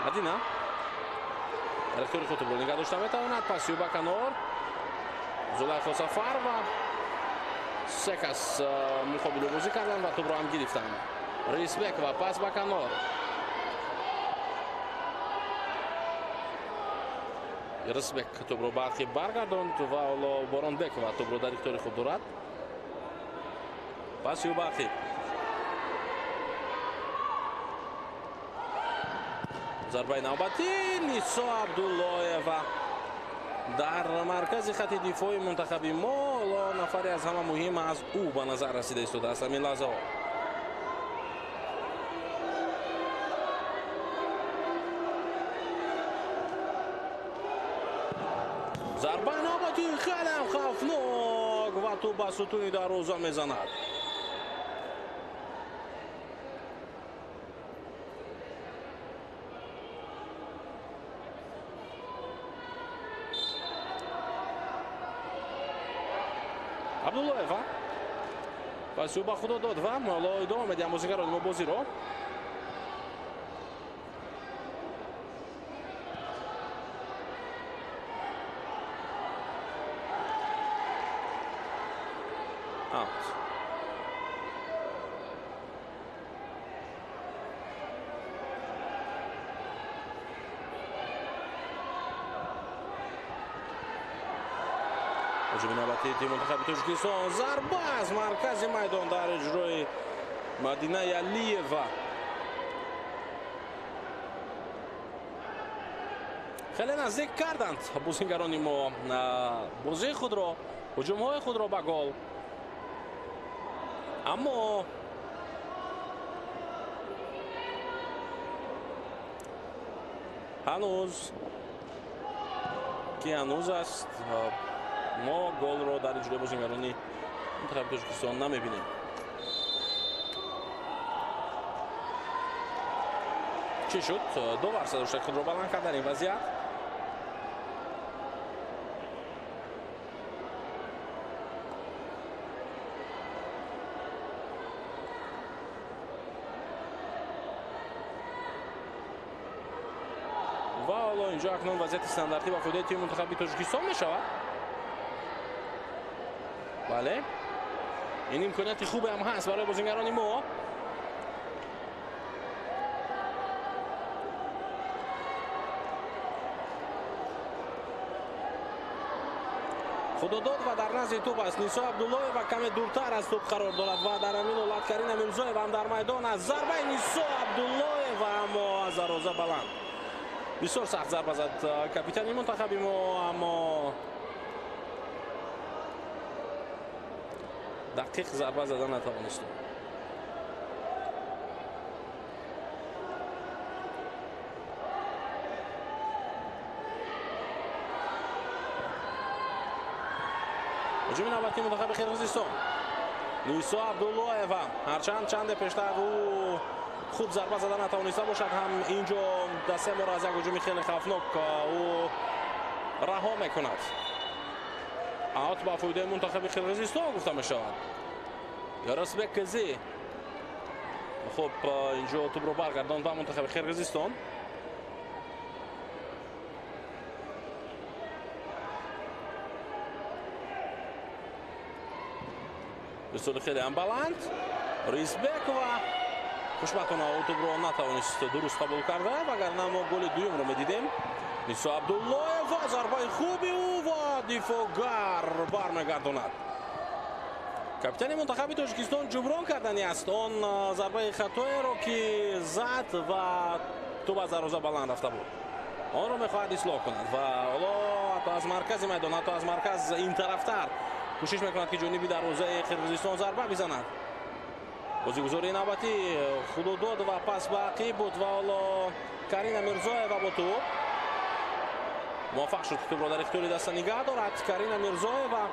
Мадина дар ихтиёри худ тӯбро нигаҳ дошта метавонад. паси ба канор Зулайхо Сафарова се кас муқобилу бозӣ карданд ва тӯбро ҳам гирифтанд. Рисбекова пас ба канор, Рисбек тӯбро ба арқиб баргардонд ва ҳоло Боронбекова тӯбро дар ихтиёри худ дорад. паси ба арқиб зарбаи навбатӣ Нисо Абдуллоева дар маркази хати дифои мунтахаби мо. ҳоло нафаре аз ҳама муҳим аз ӯ ба назар расида истодааст ҳамин лаҳзаҳо. зарбаи навбатӣ хеле хавфнок ва тӯб ба сутуни дарвоза мезанад. Абдуллоева паси ба худо дод ва ҳоло идома медиҳам бозингарони мо бозиро. аут. ҳуҷуми навбати тими мунтахаби тоҷикистон, зарба аз маркази майдон дар иҷрои Мадинаи Алиева. хеле наздик карданд бозингарони мо бозии худро, ҳуҷумҳои худро ба гол, аммо ҳанӯз аст мо голро дар иҷрои бозингарони мунтахаби тоҷикистон намебинем. чӣ шуд? ду варса дошта худро баланд кард дар ин вазъият. ва ҳоло инҷо акнун вазъияти стандартӣ ба фоидаи тими мунтахаби тоҷикистон мешавад. бале, ин имконияти хубе ҳам ҳаст барои бозингарони мо. худодод ва дар назди тӯб аст. Нисо Абдуллоева каме дуртар аз тӯб қарор дорад ва дар ҳамин ҳолат Карина Мирзоева ҳам дар майдон аст. зарбаи Нисо Абдуллоева аммо аз дарвоза баланд. бисёр сахт зарба зад капитани мунтахаби мо, аммо دقیق ضربه زدن نتوانست. هجوم نوبتی منتخب قرقیزستان. نیسا عبداللهیوا هرچند چند پیشتر او خوب ضربه زدن نتوانسته باشد، هم اینجا دسته ما را از یک هجوم خیلی خوفناک او رها میکند. اوت با فایده منتخب قرقیزستان گفته می شود. یارسبک کزی خب اینجا توپ رو برگرداند به منتخب قرقیزستان. بسیار خیلی هم بلند ریزبک و خوشبختانه او توپ رو نتوانست درست قبول کرده، وگرنه ما گل دوم رو میدیدیم. نیسا عبداللهیوا ضربه خوبی او و دیفوگر برمیگرداند. کاپیتان منتخب تاجیکستان جبران کردنی است آن ضربه خطایی را که زد و توپ از دروازه بلند رفته بود. آن را میخواهد اصلاح کند و حالا حتی از مرکز میدان، حتی از مرکز این طرفتر کوشش میکند که جانبی دروازه قرقیزستان ضربه بزند. بازیگزاری نوبتی خود داد و پس به عقب بود و حالا کارینا میرزایوا با توپ موفق شد توپ را در اختیار دست نگه دارد. کارینا میرزایوا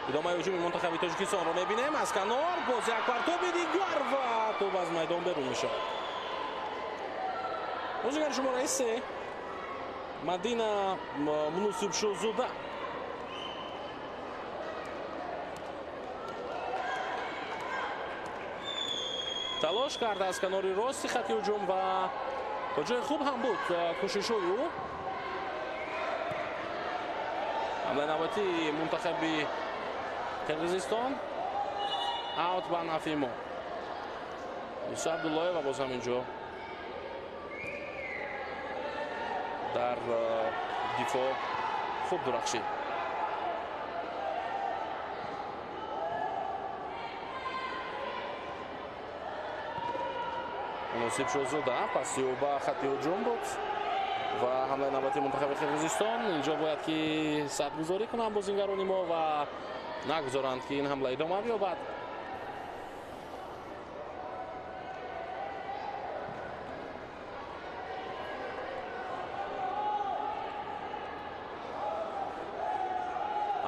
ادامه هجوم منتخب تاجیکستان را میبینیم از کنار، باز یک پرتاب دیگر و توپ از میدان بیرون میشود. بازیگر شماره 3 مدینا منوسیبشوزوده تلاش کرده از کنار راستی خط هجوم و تا جای خوب هم بود کوشش او. حمله نوبتی منتخب قرقیزستان اوت به نفع ما. نیسا عبداللهیوا باز هم اینجا در دفاع خوب درخشید. منوسیبشوزوده پس او به خط هجوم بود و حمله نوبتی منتخب قرقیزستان اینجا باید که سدگذاری کنند بازیگران ما و نگذارند که این حمله ادامه بیابد.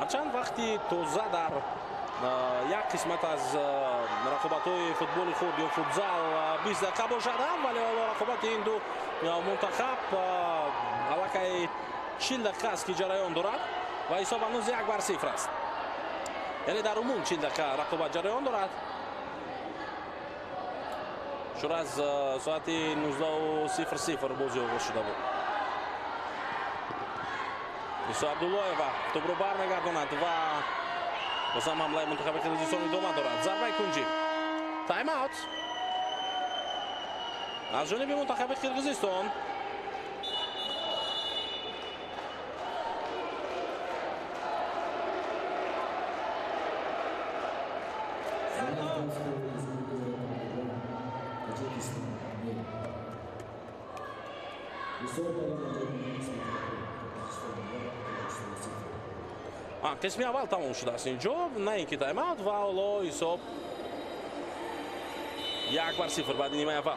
هرچند وقتی توزه در یک قسمت از رقابت‌های فوتبال خود یا فوتزال 20 دقیقه باشد، ولی رقابت این دو منتخب علاقه 40 دقیقه است که جریان دارد و حساب هنوز 1-0 است. یعنی در عموم 40 دقیقه رقابت جریان دارد. شروع از ساعت 19:00 بازی آغاز شده بود. نیسا عبداللهیوا توپ رو برمیگرداند و باز هم حمله منتخب قرقیزستان ادامه دارد. ضربه کنجی تایم اوت از جانب منتخب قرقیزستان. قسمی اول تمام شده است اینجا، نه اینکه تایم اوت و حالا حساب 1-0 بعد نیمه اول.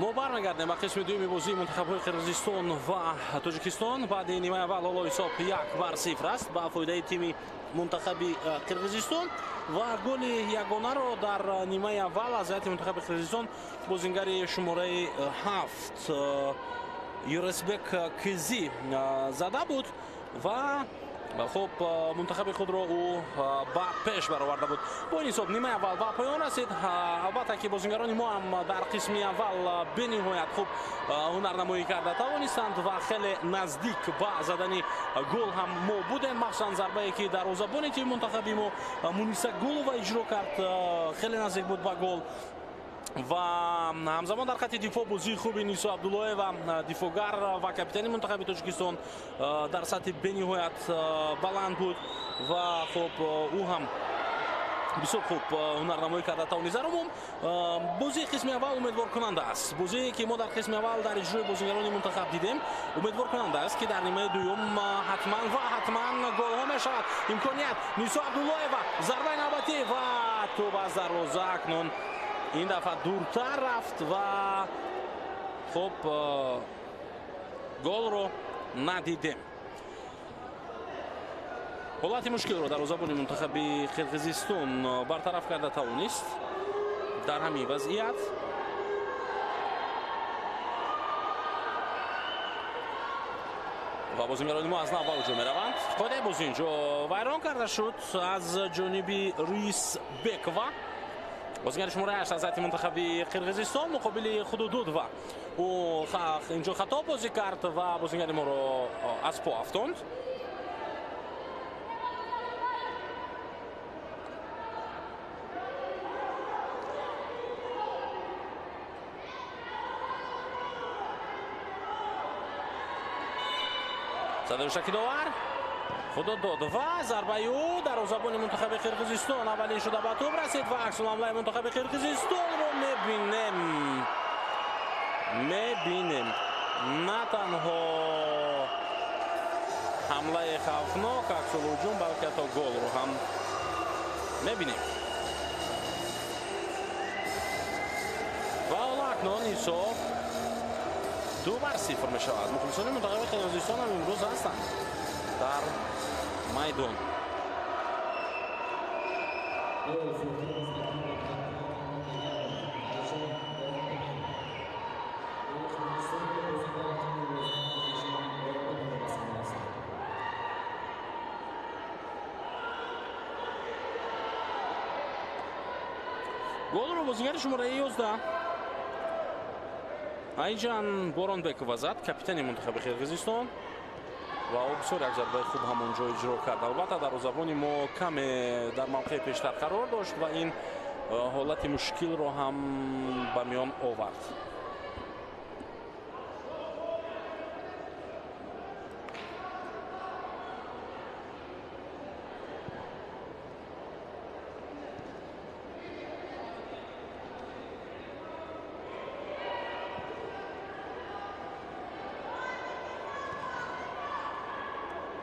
мо бармегардем ба қисми дуюми бозии мунтахабҳои қирғизистон ва тоҷикистон. баъди нимаи аввал ҳоло ҳисоб 1-0 аст ба фоидаи тими мунтахаби қирғизистон ва голи ягонаро дар нимаи аввал аз ҳайати мунтахаби қирғизистон бозингари шумораи 7 Юресбек Кизи зада буд ва хуб мунтахаби худро ӯ ба пеш бароварда буд. Бо ин ҳисоб нимаи аввал ба поён расид. Албатта ки бозингарони мо ҳам дар қисми аввал бениҳоят хуб ҳунарнамоӣ карда тавонистанд ва хеле наздик ба задани гол ҳам мо будем. махсусан зарбае ки дарвозабони тими мунтахаби мо Муниса Гулова иҷро кард хеле наздик буд ба гол. ва ҳамзамон дар хати дифоъ бозии хуби Нисо Абдуллоева дифоъгар ва капитани мунтахаби Тоҷикистон дар сатҳи бениҳоят баланд буд ва хуб ӯ ҳам бисёр хуб ҳунарнамоӣ карда тавонист. Дар умум бозии қисми аввал умедворкунанда аст. Бозие ки мо дар қисми аввал дар иҷрои бозингарони мунтахаб дидем умедворкунанда аст ки дар нимаи дуюм ҳатман голҳо мешавад. имконият Нисо Абдуллоева зарбаи навбатӣ ва тӯб аз дарвоза акнун ин дафъа дуртар рафт ва хуб голро надидем. ҳолати мушкилро дарвозабони мунтахаби қирғизистон бартараф карда тавонист дар ҳамин вазъият. ва бозингарони мо аз нав ба ҳуҷум мераванд. қоидаи бозӣ инҷо вайрон карда шуд аз ҷониби Рисбекова. бозингари шумораи 8 аз ҳайати мунтахаби қирғизистон муқобили Худудудова ӯ инҷо хато бозӣ кард ва бозингари моро аз по афтонд. садаи шакидовар Худудуд ва зарбаи ӯ дарвозабони мунтахаби қирғизистон аввалин шуда ба тӯб расид ва аксул ҳамлаи мунтахаби қирғизистонро мебинем. На танҳо ҳамлаи хавфнок аксул ҳуҷум балки ҳатто голро ҳам мебинем. ва ҳоло акнун ҳисоб 2-0 мешавад. мухлисони мунтахаби қирғизистон ҳам имрӯз ҳастанд дар майдон. голро бозингари шумораи 11 Айҷан Боронбекова зад, капитани мунтахаби қирғизистон ва ӯ бисёр як зарбаи хуб ҳамон ҷо иҷро кард. албатта дарвозабони мо каме дар мавқеи пештар қарор дошт ва ин ҳолати мушкилро ҳам ба миён овард.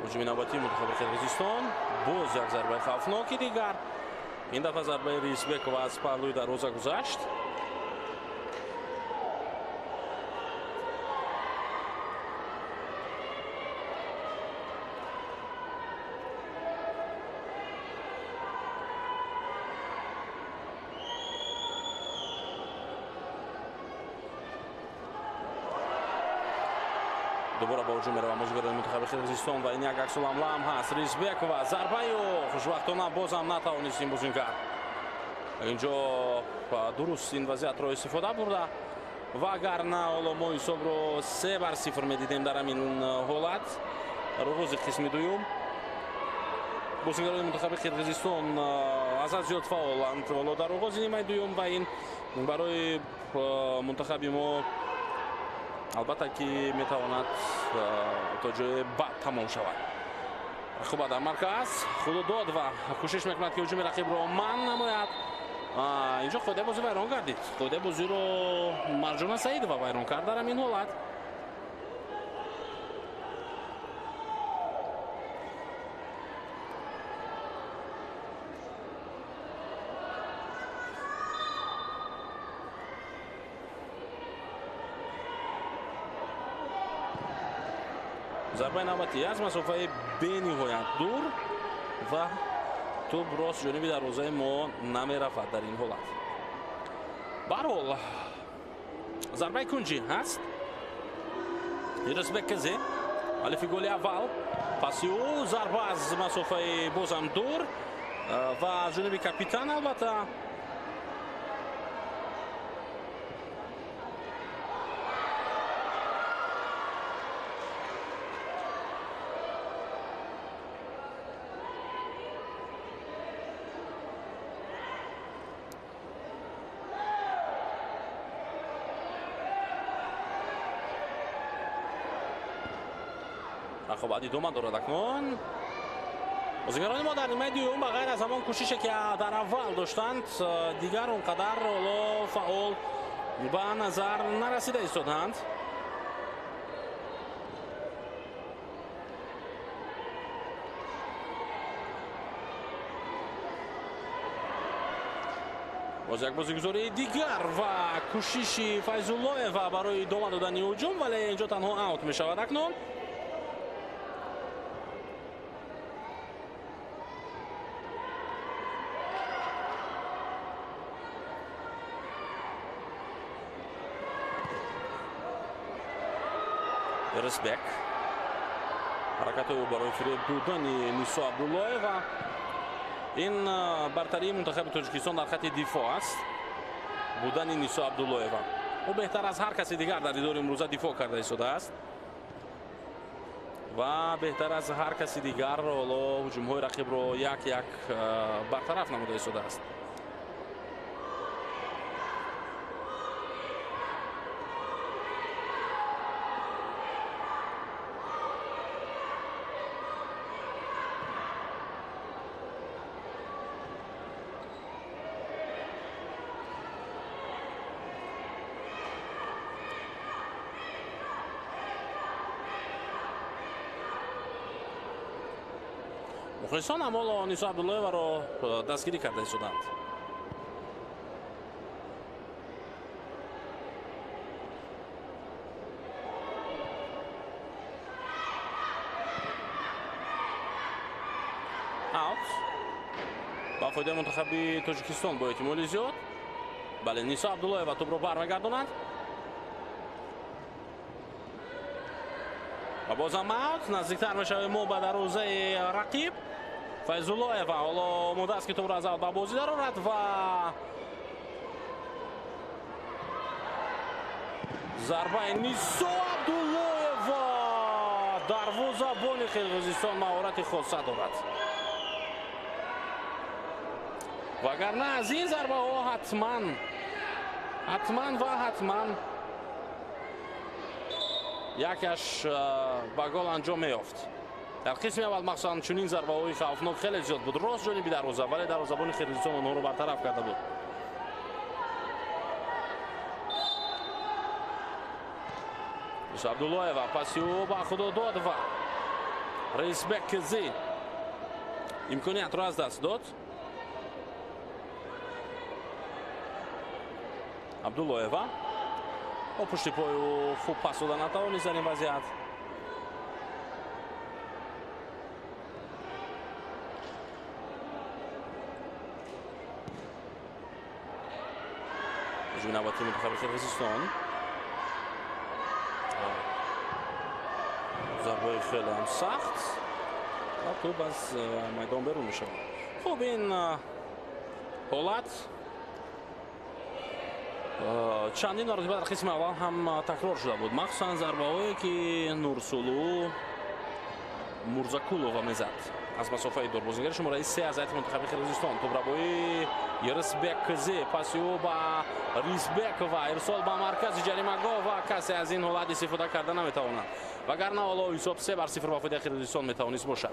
ҳуҷуми навбатии мунтахаби қирғизистон боз як зарбаи хавфноки дигар. ин дафъа зарбаи Рисбекова аз парлӯи дарвоза гузашт. дубора ба ҳуҷум меравад бозингарони мунтахаби қирғизистон ва ин як аксул ҳамла ҳам ҳаст. Рисбекова зарбаю хушвақтона боз ҳам натавонист ин бозингар инҷо дуруст ин вазъиятро истифода бурда ва агар на ҳоло мо ҳисобро 3-0 медидем дар ҳамин ҳолат. роғози қисми дуюм бозингарони мунтахаби қирғизистон аз аз зиёд фаъоланд ҳоло дар роғози нимаи дуюм ва ин барои мунтахаби мо албатта ки метавонад то ҷое бад тамом шавад. хуба дар марказ Худудуд ва кӯшиш мекунад ки ҳуҷуми рақибро манъ намояд. инҷо қоидаи бозӣ вайрон гардид. қоидаи бозиро Марҷона Саидова вайрон кард дар ҳамин ҳолат. зарбаи навбатӣ аз масофаи бениҳоят дур ва тӯб рост ҷониби дарвозаи мо намерафад дар ин ҳолат. Ба ҳар ҳол зарбаи кунҷӣ ҳаст. Ирисбек Кизе алифи голи аввал. Паси ӯ зарба аз масофаи бозам дур ва аз ҷониби капитан албатта. рақобат идома дорад акнун. бозигарони мо дар нимаи дуюм ба ғайр аз ҳамон кӯшише ки дар аввал доштанд дигар он қадар ҳоло фаъол ба назар нарасида истоданд. боз як бозигузории дигар ва кӯшиши Файзуллоева барои идома додани ҳуҷум, вале инҷо танҳо аут мешавад акнун. Ирисбек ҳаракатҳои барои фиреб додани Нисо Абдуллоева. ин бартарии мунтахаби Тоҷикистон дар хатти дифоъ аст. будани Нисо Абдуллоева ӯ беҳтар аз ҳар каси дигар дар идори имрӯза дифоъ карда истодааст ва беҳтар аз ҳар каси дигар ҳоло ҳуҷумҳои рақибро як бартараф намуда истодааст. мухлисон амоло Нисо Абдуллоеваро дастгирӣ карда истоданд. аут ба фоидаи мунтахаби Тоҷикистон бо эҳтимоли зиёд. бале, Нисо Абдуллоева тӯбро бармегардонад ва бозам аут. наздиктар мешавем мо ба дарвозаи рақиб. Файзуллоева ҳоло омода аст ки тӯбро аз аут ба бозӣ дарорад ва зарбаи Нисо Абдуллоева. дарвозабони Қирғизистон маҳорати хоса дорад. вагарна аз ин зарбаҳо ҳатман ва ҳатман якаш ба гол анҷом меёфт. дар қисми аввал махсусан чунин зарбаҳои хавфнок хеле зиёд буд рост ҷониби дарвоза, вале дарвозабони Қирғизистон онҳоро бартараф карда буд. Нисо Абдуллоева паси ӯ ба худо дод ва Ирисбек Кизе имкониятро аз даст дод. Абдуллоева با پشت پای و خوب پاس دادن نتوانست در این وضعیت. هجوم نباتی منتخب قرقیزستان. ضربه خیلی هم سخت و توپ از میدان بیرون میشه. خب این حالت چندین مرتبه در قسم اول هم تکرار شده بود، مخصوصا ضربه‌هایی که نورسولو مرزاکولووا میزد از مسافه دور. بازیگر شماره 3 از هیئت منتخب قرقیزستان توپرابوی Ирисбек Кизе паси ӯ ба Рисбекова ирсол ба маркази ҷаримагоҳ ва касе аз ин ҳолат истифода карда наметавонад. вагарна ҳоло ҳисоб 3-0 ба фоидаи Қирғизистон метавонист бошад.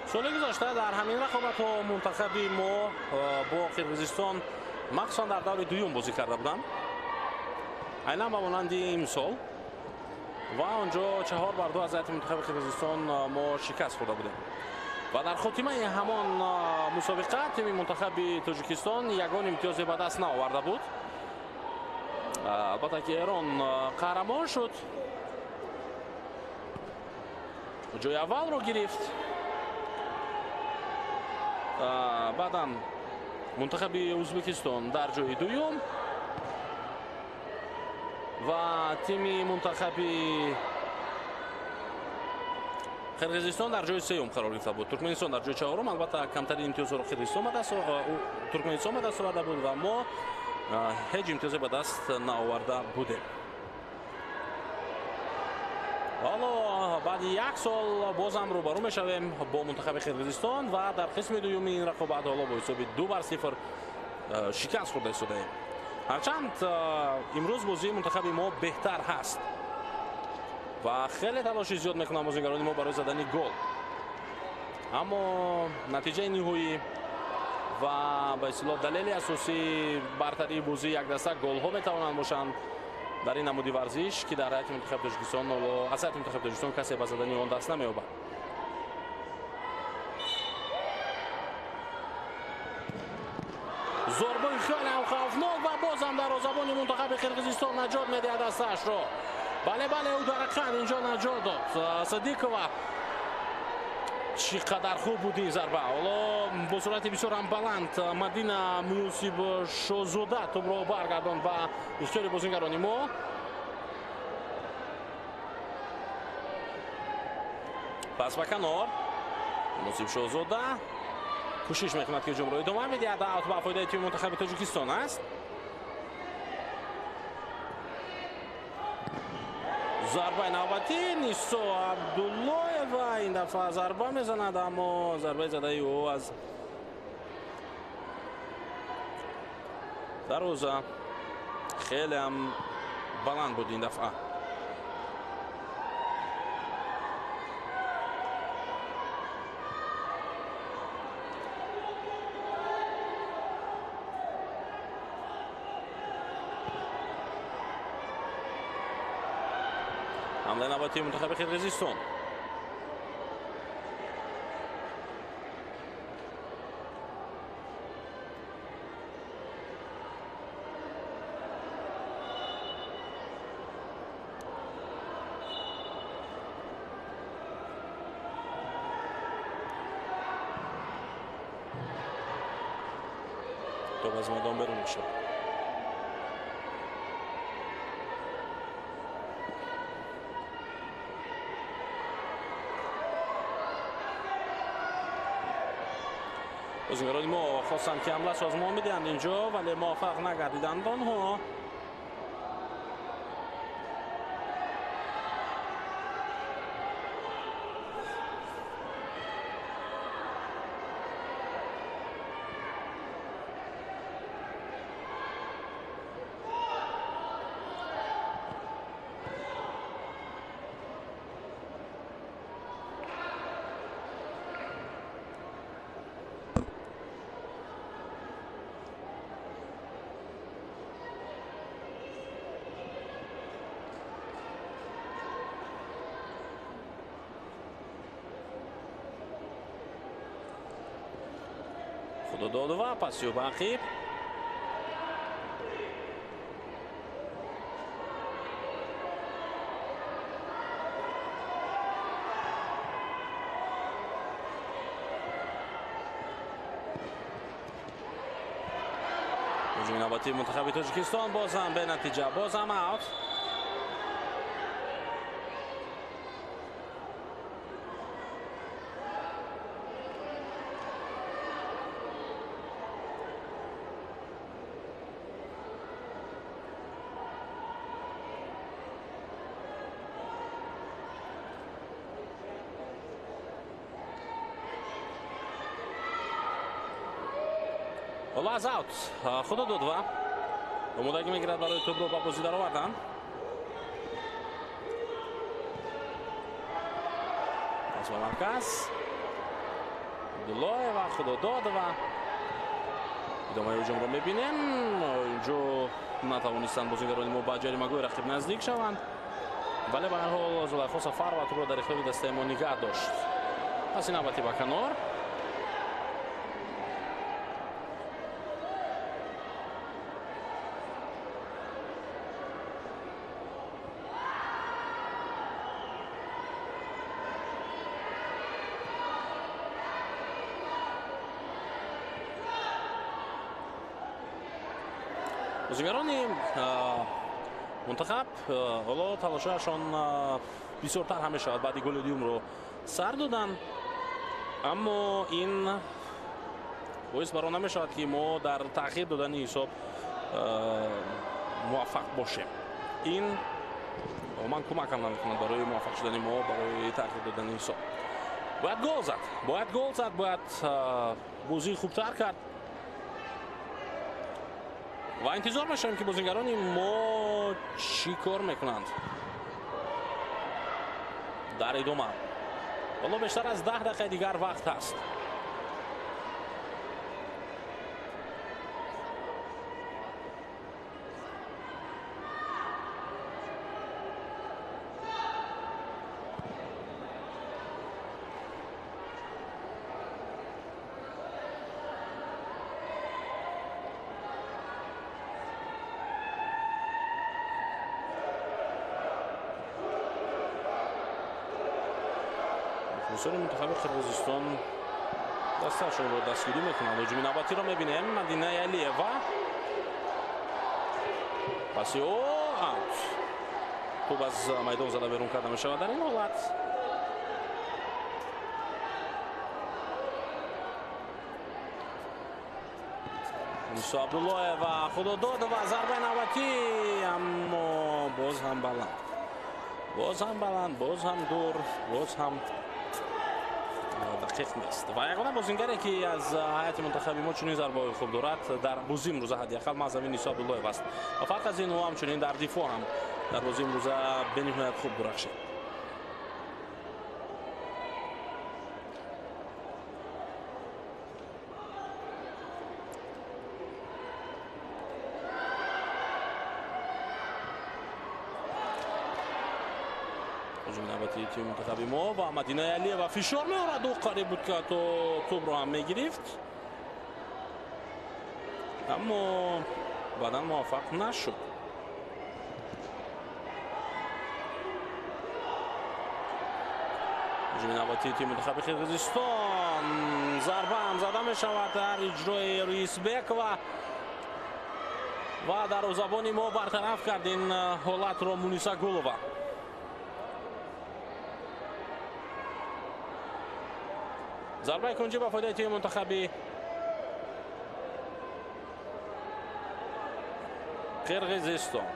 سال گذشته در همین رقابت ها منتخب ما با قرقیزستان مخصوصا در دور دوم بازی کرده بودند. عیناً به مانند امسال و آنجا 4-2 از هیئت منتخب قرقیزستان ما شکست خورده بودیم و در خاتمه همان مسابقه تیم منتخب تاجیکستان یگان امتیاز به دست نآورده بود. البته که ایران قهرمان شد، جای اول رو گرفت. بعدا منتخب ازبکستان در جای دوم و تیم منتخب قرقیزستان در جای سوم قرار گرفته بود. ترکمنستان در جای چهارم، البته کمترین امتیاز رو ترکمنستان به دست آورده بود و ما هیچ امتیازی به دست نآورده بودیم. حالا بعد یک سال بازم روبرو میشویم با منتخب قرقیزستان و در قسم دوم این رقابت حالا با حساب 2-0 شکست خورده شدیم. هرچند امروز بازی منتخب ما بهتر هست و خیلی تلاش زیاد میکنن بازیگران ما برای زدن گل، اما نتیجه نهایی و به اصطلاح دلیل اساسی برتری بازی یک دسته گل ها میتوانند باشند در این نمودی ورزش که در هیئت منتخب تاجیکستان و از هیئت منتخب تاجیکستان کسی به زدن آن دست نمی‌یابد. ضربه خیلی خوفناک و بازم دروازه‌بان منتخب قرقیزستان نجات می‌دهد دستش را. بله او در اینجا نجات داد. صدیقова چقدر خوب بود این ضربه. حالا با صورت بسیار هم بلند مدینه موسیب شوزوده توپ را برگرداند و اختیار بازیگران ما. پس به کنار موسیب شوزوده کوشش میکند که جمله ادامه میدهد. اوت به فایده تیم منتخب تاجیکستان است. ضربه نوبتی نیسو عبدالله و این دفعه ضربه میزند، اما ضربه زده او از دروازه خیلی هم بلند بود این دفعه. حمله نوبتی منتخب قرقیزستان. توپ از میدان بیرون میشه. بازیگران ما خواستند که حمله سازمان میدهند اینجا ولی موفق نگردیدند آنها. خود داد و پاسیو باقی. هجوم نوبتی منتخب تاجیکستان بازم به نتیجه بازم اوت. حالا از اوت خود دودوا امودگی میگیرد برای توپ رو با بازی در آوردن. پاس به مرکز Абдуллоева, Худододова. идомаи ҳуҷумро мебинем. инҷо натавонистанд бозигарони мо ба ҷаримагӯи рақиб наздик шаванд, вале ба ҳар ҳол Зулайхо Сафарова тӯбро дар ихтиёри дастаи мо нигоҳ дошт. паси навбатӣ ба канор. бозигарони мунтахаб ҳоло талошашон бисёртар ҳам мешавад. баъди голи дуюмро сар доданд, аммо ин боис бар он намешавад ки мо дар таъхир додани ҳисоб муваффақ бошем. ин ман кӯмакам намекунад барои муваффақ шудани мо барои таъхир додани ҳисоб. бояд гол зад, бояд бозии хубтар кард ва интизор мешавем ки бозигарони мо чӣ кор мекунанд дар идома. ҳоло бештар аз 10 дақиқаи дигар вақт ҳаст. мусоли мунтахаби қирғизистон дасташонро дастгирӣ мекунанд. ҳуҷуми навбатиро мебинем. Мадина Алиева, паси аут. тӯб аз майдон зада берун карда мешавад. дар ин ҳолат Ниса Абдуллоева, Худододова, зарбаи навбатӣ, аммо боз ҳам баланд, боз ҳам дур, боз ҳам дақиқ нест. ва ягона бозингаре ки аз ҳайати мунтахаби мо чунин зарбаҳои хуб дорад дар бозии имрӯза ҳадиақал маззавин Ниса Абдуллоев аст. ва фарқ аз ин ӯ ҳамчунин дар дифоъ ҳам дар бозии имрӯза бениҳоят хуб дурахшид. ҳуҷуми навбатии тими мунтахаби мо ва Мадина Алиева фишор меорад. ӯ қариб буд ки ҳатто тӯбро ҳам мегирифт, аммо баъдан муваффақ нашуд. ҳуҷуми навбатии тими мунтахаби Қирғизистон, зарба ҳам зада мешавад дар иҷрои Рисбекова ва дарвозабони мо бартараф кард ин ҳолатро Муниса Гулова. зарбаи кунҷӣ ба фоидаи тими мунтахаби Қирғизистон.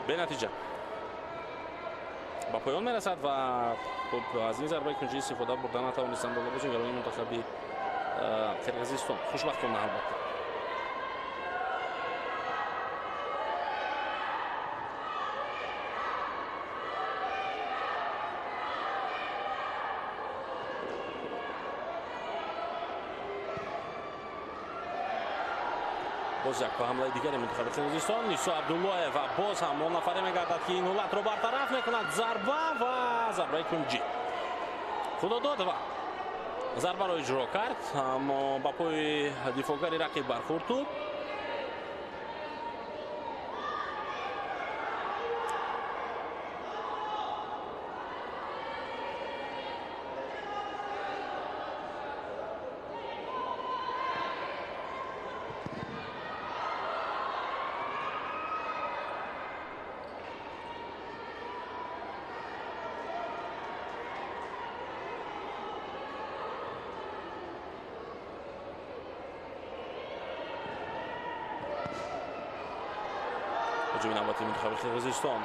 бенатиҷа ба поён мерасад ва аз ин зарбаи кунҷӣ истифода бурда натавонистанд бозигарони мунтахаби Қирғизистон. хушбахтона албатта. боз як ба ҳамлаи дигари мунтахаби Қирғизистон. Ниса Абдуллоева боз ҳам монафаре мегардад ки ин ҳолатро бартараф мекунад. зарба ва зарбаи кунҷӣ. Худододова зарбаро иҷро кард, аммо ба пои дифоъгари рақиб бархӯрд туд. ҳуҷуми навбатии мунтахаби Қирғизистон.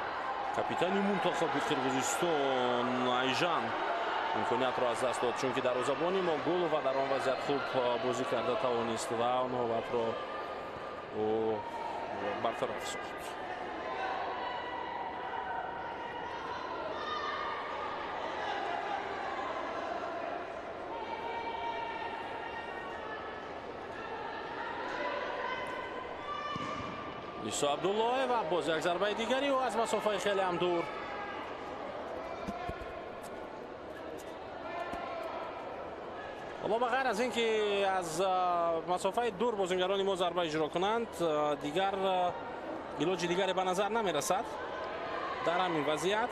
капитани мунтахаби Қирғизистон Айжан имкониятро аз даст дод, чунки дарвозабони мо Гулова дар он вазъият хуб бозӣ карда тавонист ва он ҳолатро бартараф сохт. نیسا عبدالله و باز یک ضربه دیگری و از مسافه خیلی هم دور. اما بغیر از اینکه از مسافه دور بازیگران ما ضربه اجرا کنند، دیگر ایلاج دیگری به نظر نمی رسد در همین وضعیت.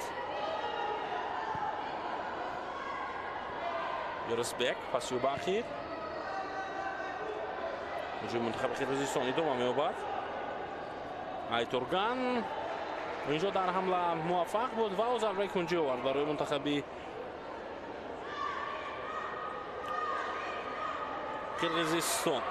یورسبک پاسیو به اخیر هجوم منتخب قرقیزستان ادامه می‌یابد. آیتورگان اینجا در حمله موفق بود و ضربه کنجی آورد برای منتخب قرقیزستان.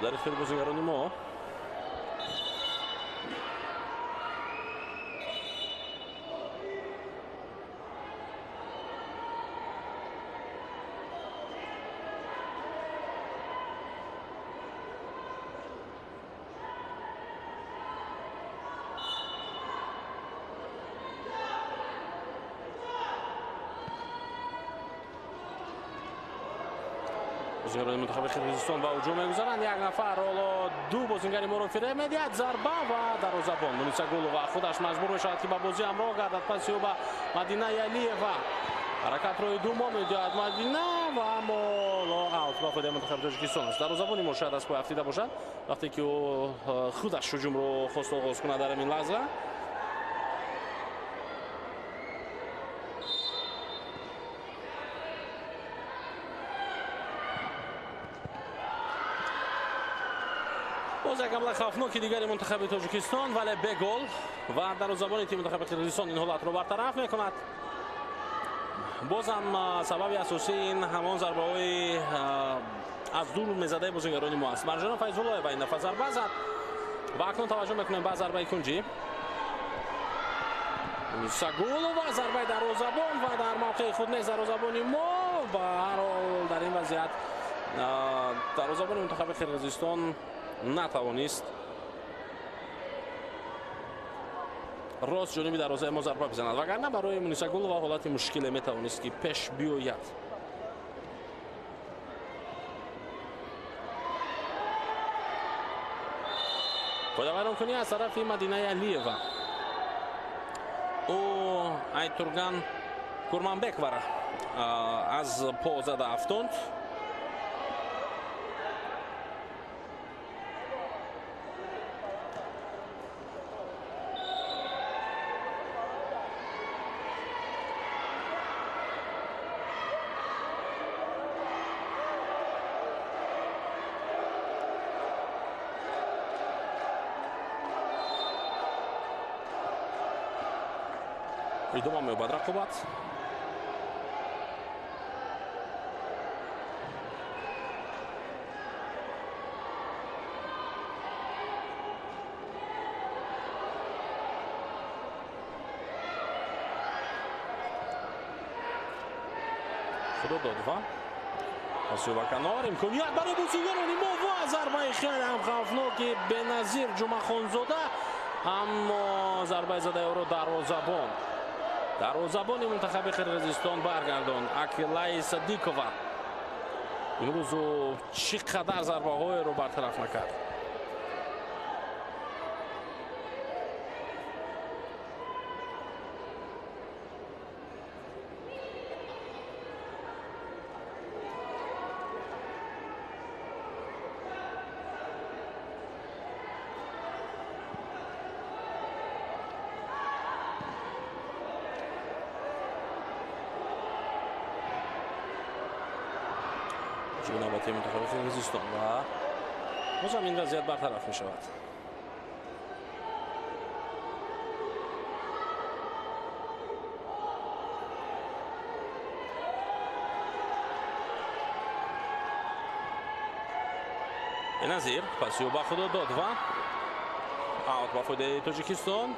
در اختیار بازیگران ما بازیگران منتخب قرقیزستان با هجوم می‌گذارند. یک نفر حالا دو بازیگر ما رو فریب می‌دهد. ضربه و دروازه‌بان منیسا گلووا خودش مجبور می‌شود که با بازی همراه گردد. پس او به مدینه علیeva حرکت روی دوم می‌دهد مدینه و اما اوت با خود منتخب تاجیکستان است. دروازه‌بانی مرشد از پای افتیده باشد وقتی که او خودش هجوم رو خواست آغاز کنه در این لحظه. باز یک حمله خوفناک دیگری منتخب تاجیکستان ولی به گل و دروازه‌بان تیم منتخب قرقیزستان این حالت رو برطرف میکند. باز هم سبب اساسی این همان ضربه‌های از دور میزده بازیگران ما است. مرجان فیض‌الله با این دفعه ضربه زد و اکنون توجه میکنیم به ضربه کنجی. سگول و ضربه دروازه‌بان و در موقع خود نیز دروازه‌بان ما به هر حال در این وضعیت دروازه‌بان منتخب قرقیزستان نتوانست راست جانبی دروازه ما ضربه بزند وگرنه برای منیسا گلووا حالت مشکل میتوانست که پیش بیاید. خودآوران کنی از طرف مدینه علیeva او آیتورگان کورمانبک وره از پا زده افتاند. ادامه می‌یابد رقابت. خدا داد و پاسیو به کنار امکانیت برای بازیگران ما و ضربه خیلی هم خوفناک بنظیر جمعه خانزاده اما ضربه زده او رو دروازه‌بان منتخب قرقیزستان برگردان اکیلای صدیقووا امروز چقدر ضربه های رو برطرف نکرد. جنابت منتخب قرقیزستان و بازم این وضعیت برطرف می شود. Беназир пасиё ба худо дод ва аут ба фоидаи Тоҷикистон.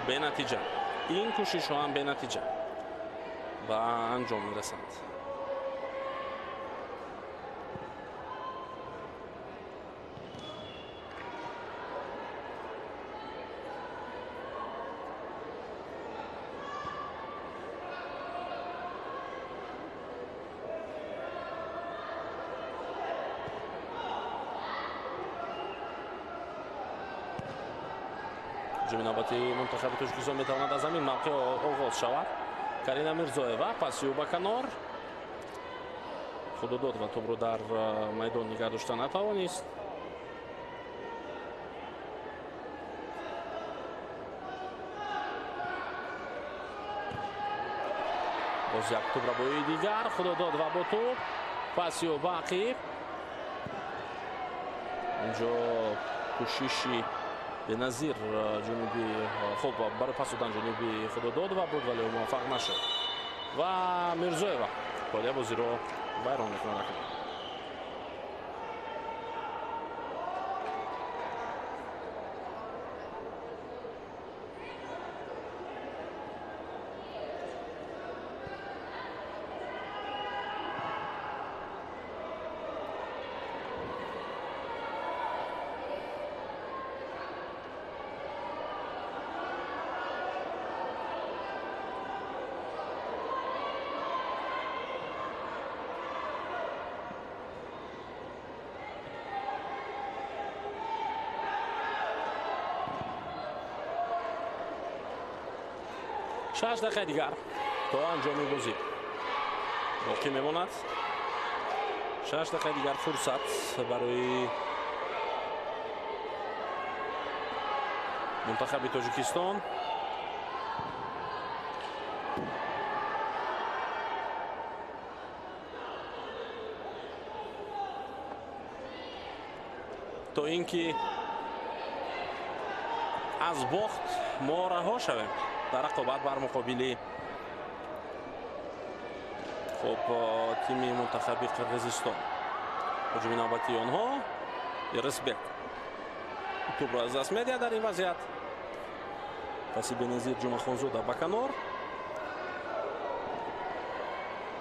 бенатиҷа. ин кӯшишҳо ҳам бенатиҷа ба анҷом мерасанд. ҳуҷуми навбати мунтахаби Тоҷикистон метавонад аз ҳамин мавқеъ оғоз шавад. Карина Мирзоева пасиё ба канор. Худо дод ва тӯбро дар майдон нигоҳ дошта натавонист. боз як тӯбрабоии дигар. Худо дод ва бо тӯб пасиё ба ақиб. инҷо кӯшиши Беназир ҷунуби хуб барои пас додан ҷуниби Худодод ва буд, вале муваффақ нашуд. Ва Мирзоева пода бозиро вайрон мекунад. شش دقیقه دیگر تا انجام بازی باقی میماند. 6 دقیقه دیگر فرصت برای منتخب تاجیکستان. تا اینکه از باخت ما رها شویم در رقابت بر مقابل تیم منتخب قرقیزستان. هجوم نوبتی آنها رسبک توپ را از دست می‌دهد در این وضعیت. پس بنظیر جمعخانزاده با کنار.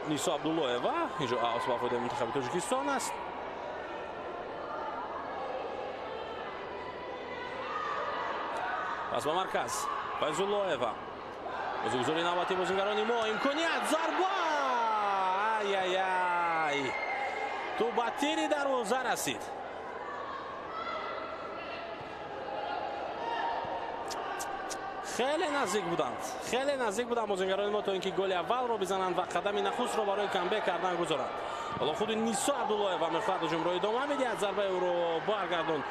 نیسا عبداللهیوا اینجا اوت با فایده منتخب تاجیکستان است. پس با مرکز فیض‌اللهیوا بازیگزاری نوبتی بازیگران ما امکانیت ضربه ای تو با تیری دروازه رسید. خیلی نزدیک بودند بازیگران ما تا اینکه گل اول رو بزنند و قدم نخست رو برای کامبک کردن گذارند. حالا خود نیسا عبداللهیوا میخواد هجوم رو ادامه میدهد. ضربه او رو برگردون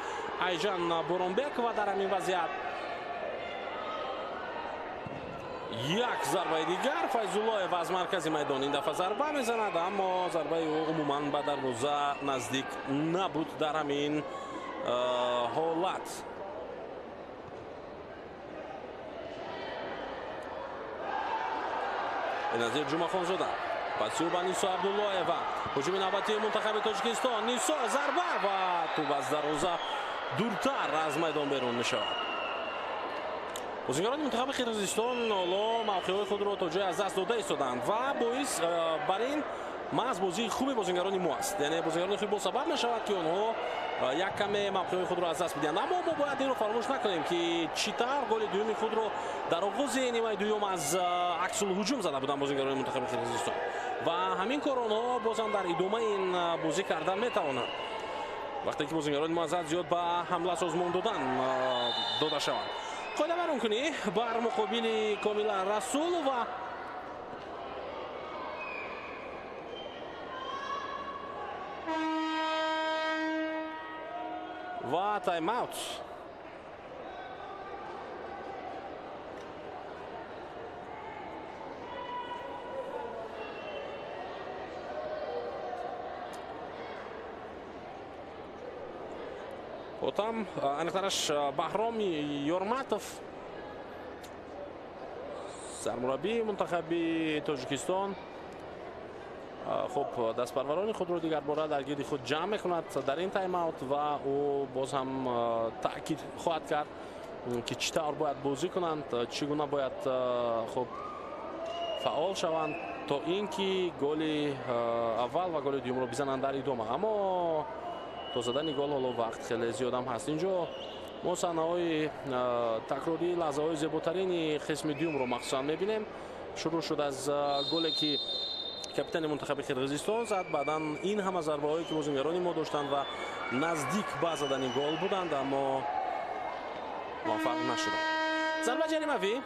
ایجان بورونبک و در همین وضعیت یک ضربه دیگر فیض‌اللهیو از مرکز میدان این دفعه ضربه میزند، اما ضربه او عموما به دروازه نزدیک نبود در همین حالت. بنظیر جمعخانزاده پاسیو به نیسا عبداللهیوا هجوم نوبتی منتخب تاجیکستان. نیسا ضربه و توپ از دروازه دورتر از میدان بیرون میشود. بازیگران منتخب قرقیزستان حالا موقعهای خود را تا جای از دست داده ایستادند و باعث بر این محض بازی خوب بازیگران ما است. یعنی بازیگران خوب سبب میشود که آنها یک کم موقعهای خود را از دست بدهند. اما ما باید این رو فراموش نکنیم که چیتر گل دوم خود را در آغاز نیمه دوم از عکس الهجوم زده بودند بازیگران منتخب قرقیزستان و همین کار آنها بازم در ادامه این بازی کردن میتوانند وقتی که بازیگران ما زیاد به حمله سازمان داده شوند. قاعده برون کنی بر مقابل کامیلا رسولووا و تایم اوت. Потом aniqlanish Bahrom Yormatov سرمربی منتخب تاجیکستان خب دستپرواران خود رو دیگر باره در گید خود جمع میکند در این تایم اوت و او باز هم تاکید خواهد کرد که چطور باید بازی کنند، چگونه باید خب فعال شوند تا اینکه گل اول و گل دوم رو بزنند در ادامه. اما تا زدن گل حالا وقت خیلی زیاد هم هست. اینجا ما صحنه‌های تکراری لحظه‌های زیباترین قسم دوم رو مخصوصا می‌بینیم. شروع شد از گلی که کاپیتان منتخب قرقیزستان زد، بعداً این همه ضربه‌هایی که بازیگران ما داشتند و نزدیک به زدن گل بودند اما موفق نشدند. ضربه جریمه‌ای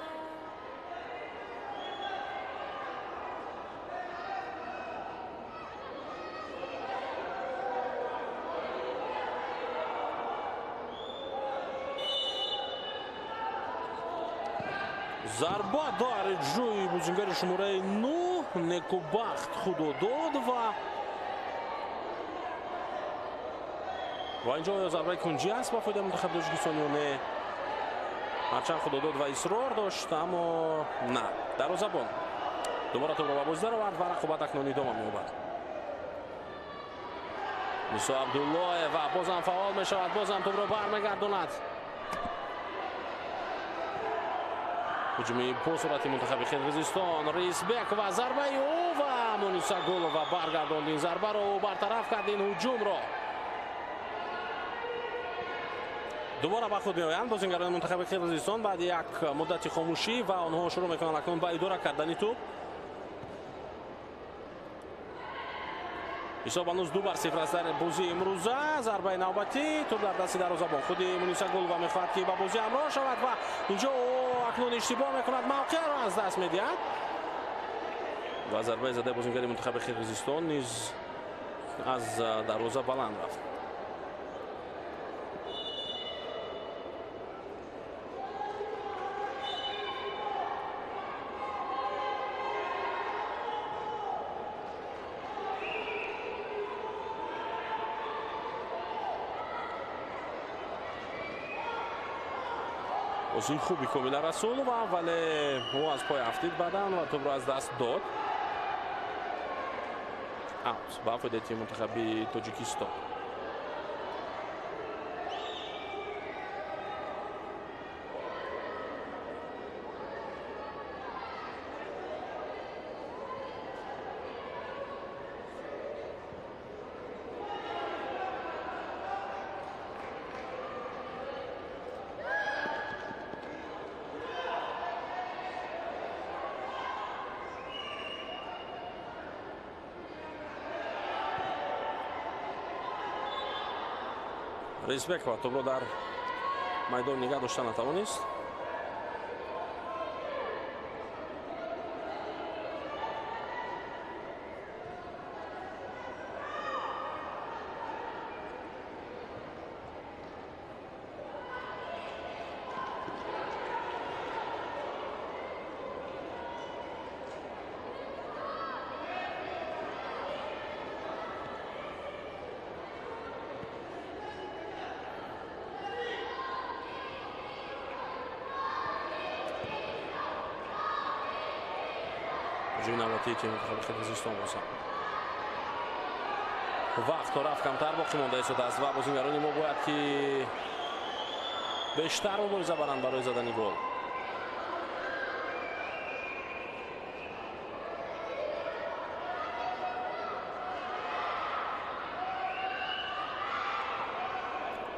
ضربه دارد روی بازیگر شماره 9 نکوبخت خودو داد و اینجا ضربه کنجی است با فایده منتخب تاجیکستان یا نه، هرچند خودو داد و اصرار داشت اما نه. دروازه‌بان دوباره توپ را به بازی درآورد و رقابت اکنون ادامه می‌یابد. موسی عبدالله و بازم فعال می‌شود، بازم توپ را برمیگرداند. هجومی با سرعت منتخب قرقیزستان، رئیس بک و ضربه او و مونیسا گل و برگرداند این ضربه رو برطرف کرد این هجوم را. دوباره به خود میآیند بازیگران منتخب قرقیزستان بعد یک مدت خاموشی و آنها شروع میکنند اکنون به اداره کردن توپ. حساب هنوز 2-0 است در بازی امروزه. ضربه نوبتی توپ در دست دروازه‌بان خود مونیسا گل و میخواهد که با بازی همراه شود و اینجا اکنون اشتباه میکند، موقع را از دست میدهد و ضربه زده بازیگر منتخب قرقیزستان نیز از دروازه بلند رفت. بازی خوبی کاملا رسول و ولی او از پای افتید بدن و توپ را از دست داد. اوت با فایده تیم منتخب تاجیکستان. رئیس بک و توپ را در میدان نگه داشته نتوانست. جنواتی تیم منتخب قرقیزستان بازم وقت و رفت کمتر باقی مانده شده است و بازیگران ما باید که بیشتر مبارزه برند برای زدن گل.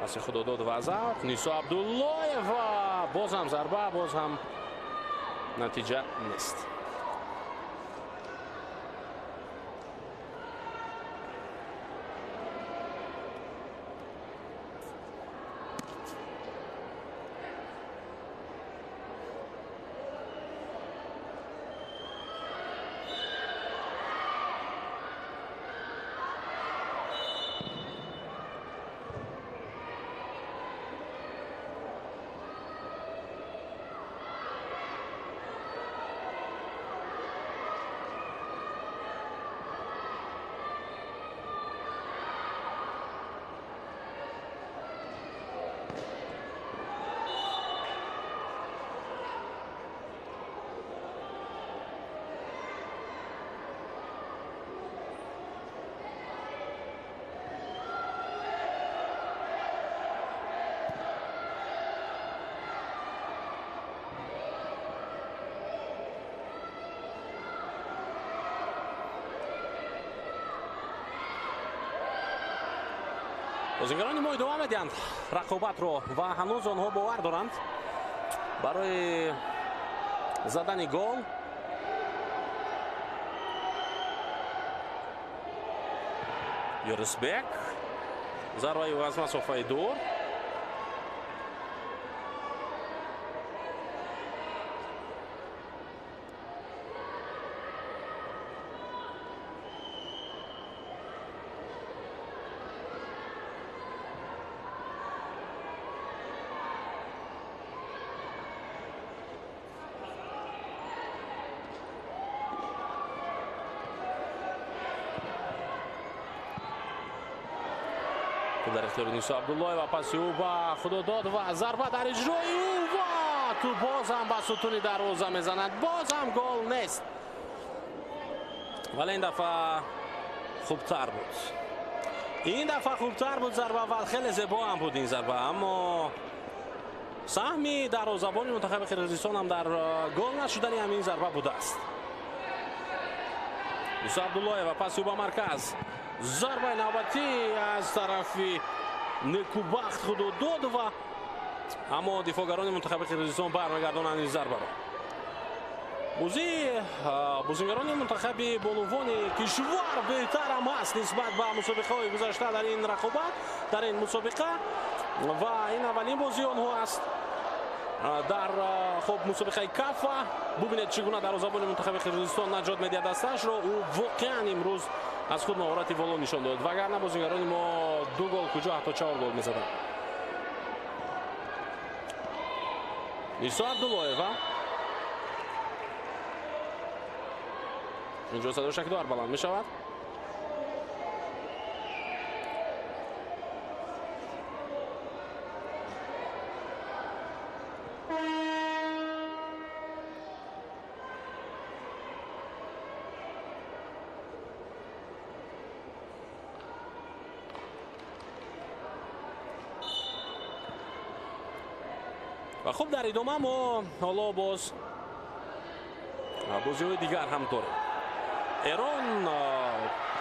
پس خدا داد و ازت نیسا عبدالله و باز هم ضربه، باز هم نتیجه نیست. бозингарони мо идома медиҳанд рақобатро ва ҳанӯз онҳо бовар доранд барои задани гол. Юрисбек зарбаи аз масофаи дур. дар ихтиёри Нисо Абдуллоева, паси ӯ ба Худодод ва зарба дар иҷрои ӯ ва ту боз ҳам ба сутуни дарвоза мезанад. Боз ҳам гол нест, вале ин дафъа хубтар буд. Ин дафъа хубтар буд зарба ва хеле зебо ҳам буд ин зарба, аммо саҳми дарвозабони мунтахаби Қирғизистон ҳам дар гол нашудани ҳамин зарба будааст. Нисо Абдуллоева, паси ӯ ба марказ. Зарбаи навбатӣ аз тарафи Некубахт Худододова, аммо дифоъгарони мунтахаби Қирғизистон бармегардонанд ин зарбаро. бозингарони мунтахаби болувони кишвар беҳтар ҳам ҳаст нисбат ба мусобиқаҳои гузашта дар ин рақобат, дар ин мусобиқа, ва ин аввалин бозии онҳо аст дар мусобиқаи кафа. бубинед чӣ гуна дарвозабони мунтахаби Қирғизистон наҷот медиҳад дасташро. ӯ воқеан имрӯз аз худ маҳорати воло нишон дод, вагарна бозингарони мо 2 гол куҷо ҳатто 4 гол мезаданд. Нисо Абдуллоева, инҷо садои шакдор баланд мешавад. ва хуб, дар идома мо ҳоло боз бозиҳои дигар ҳам дорем. Эрон,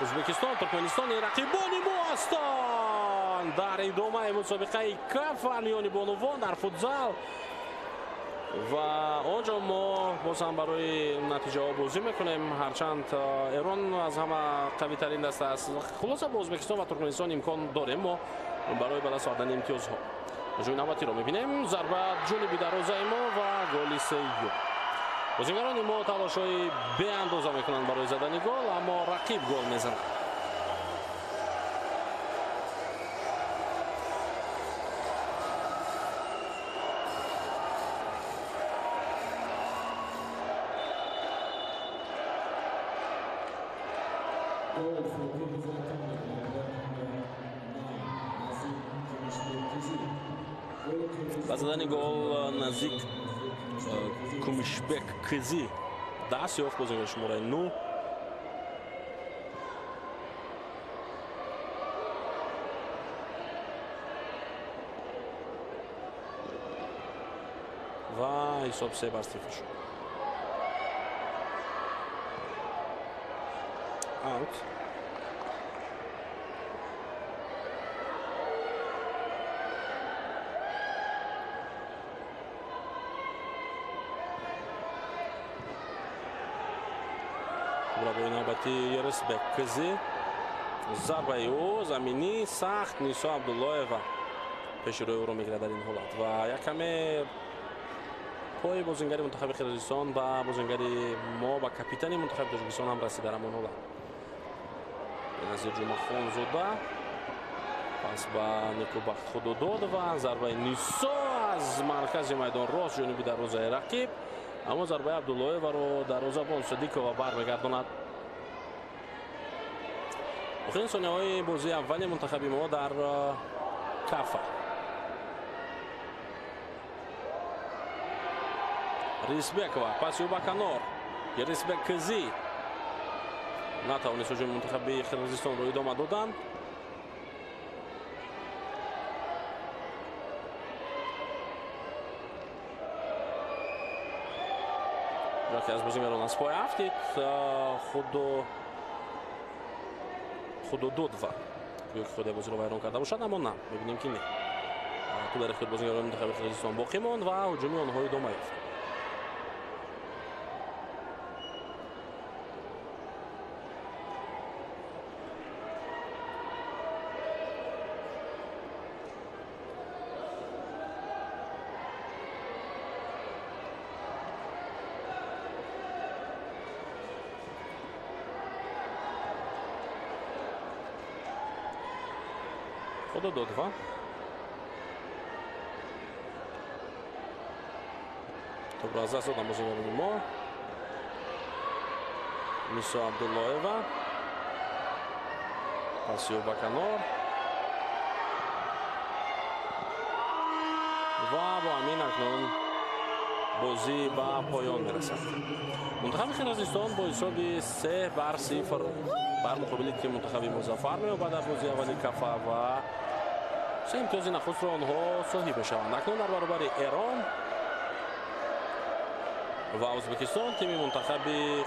Ӯзбекистон, Туркменистони рақибони мо ҳастанд дар идомаи мусобиқаи кафа миёни бонувон дар футзал. ва онҷо мо боз ҳам барои натиҷаҳо бозӣ мекунем, ҳарчанд Эрон аз ҳама қавитарин даста аст. хулоса бо Ӯзбекистон ва Туркменистон имкон дорем мо барои ба даст овардани имтиёзҳо. ҷои навбатиро мебинем. зарба ҷониби дарвозаи мо ва голи сеюм. бозингарони мо талошҳои беандоза мекунанд барои задани гол, аммо рақиб гол мезанад. ба задани гол назик Кумишбек Кизи даст ёфт бозингари шумораи 9. ва ҳисоб 3-0 шуд. аут. Бораи навбати Юрисбек Кизи, зарбаи ӯ заминӣ сахт. Нисо Абдуллоева пеши рӯи ӯро мегирад дар ин ҳолат ва якаме пои бозингари мунтахаби Қирғизистон ба бозингари мо ба капитани мунтахаби Тоҷикистон ҳам расид дар ҳамон ҳолат. Беназир Ҷумахонзода, пас ба Некубахт Худододова, зарбаи Нисо аз маркази майдон рост ҷониби дарвозаи рақиб, аммо зарбаи Абдуллоеваро дарвозабон Садикова бармегардонад. охирин сонияҳои бозии аввали мунтахаби мо дар кафа. Рисбекова, паси ӯ ба канор. Юрисбек Кизи натавонист ҳуҷуми мунтахаби Қирғизистонро идома додан. ҷоки аз бозингарон аз поя афтид Худододова گویا که خود بازی رو ویران کرده باشد، اما نه، می‌بینیم که نه. تو در اختیار بازیکنان منتخب قرقیزستان باقی ماند و هجوم آنها ادامه یافت. خدا دادوان تو از دست دادن بازیکن ما میسا عبداللهیوا پاسیو با کنار و با همین اکنون بازی با پایان میرسد. منتخب قرقیزستان با حساب 3-0 بر مقابل تیم منتخب مظفر می‌یابد در بازی اولی کفه و 3 امتیاز نخست را آنها صاحب شوند. اکنون در برابر ایران و ازبکستان تیم منتخب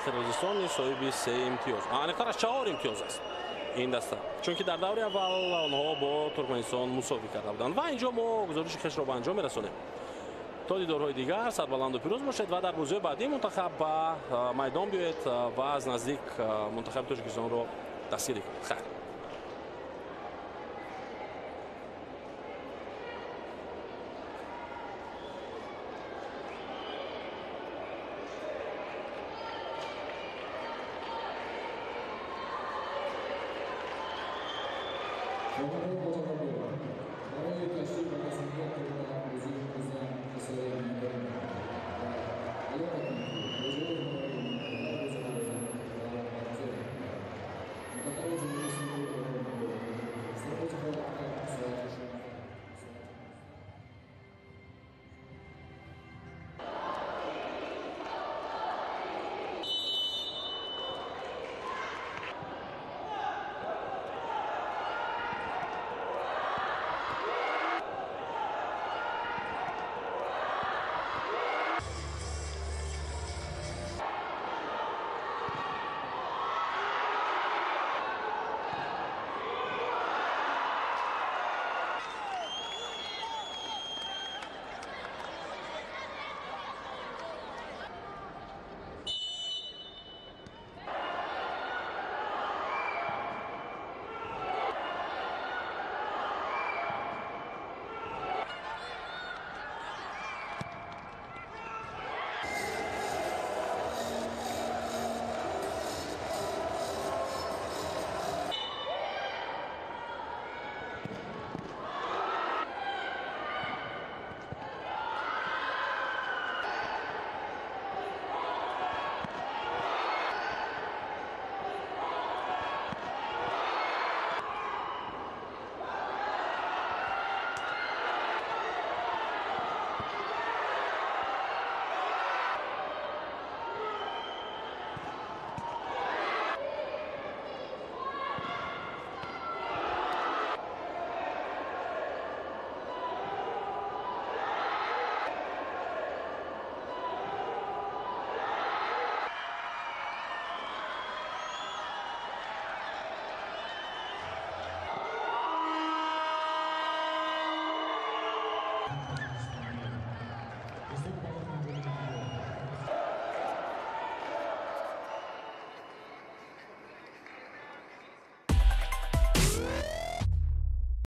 قرقیزستان صاحب 3 امتیاز، آنکتر از 4 امتیاز است این دسته، چون که در دوره اول آنها با ترکمنستان مساوی کرده بودند. و اینجا ما گزارش خش را به انجام می‌رسانیم. تا دیدارهای دیگر سربلند و پیروز باشید و در بازی بعدی منتخب به میدان بیایید و از نزدیک منتخب تاجیکستان را دستگیری کنید. خیر.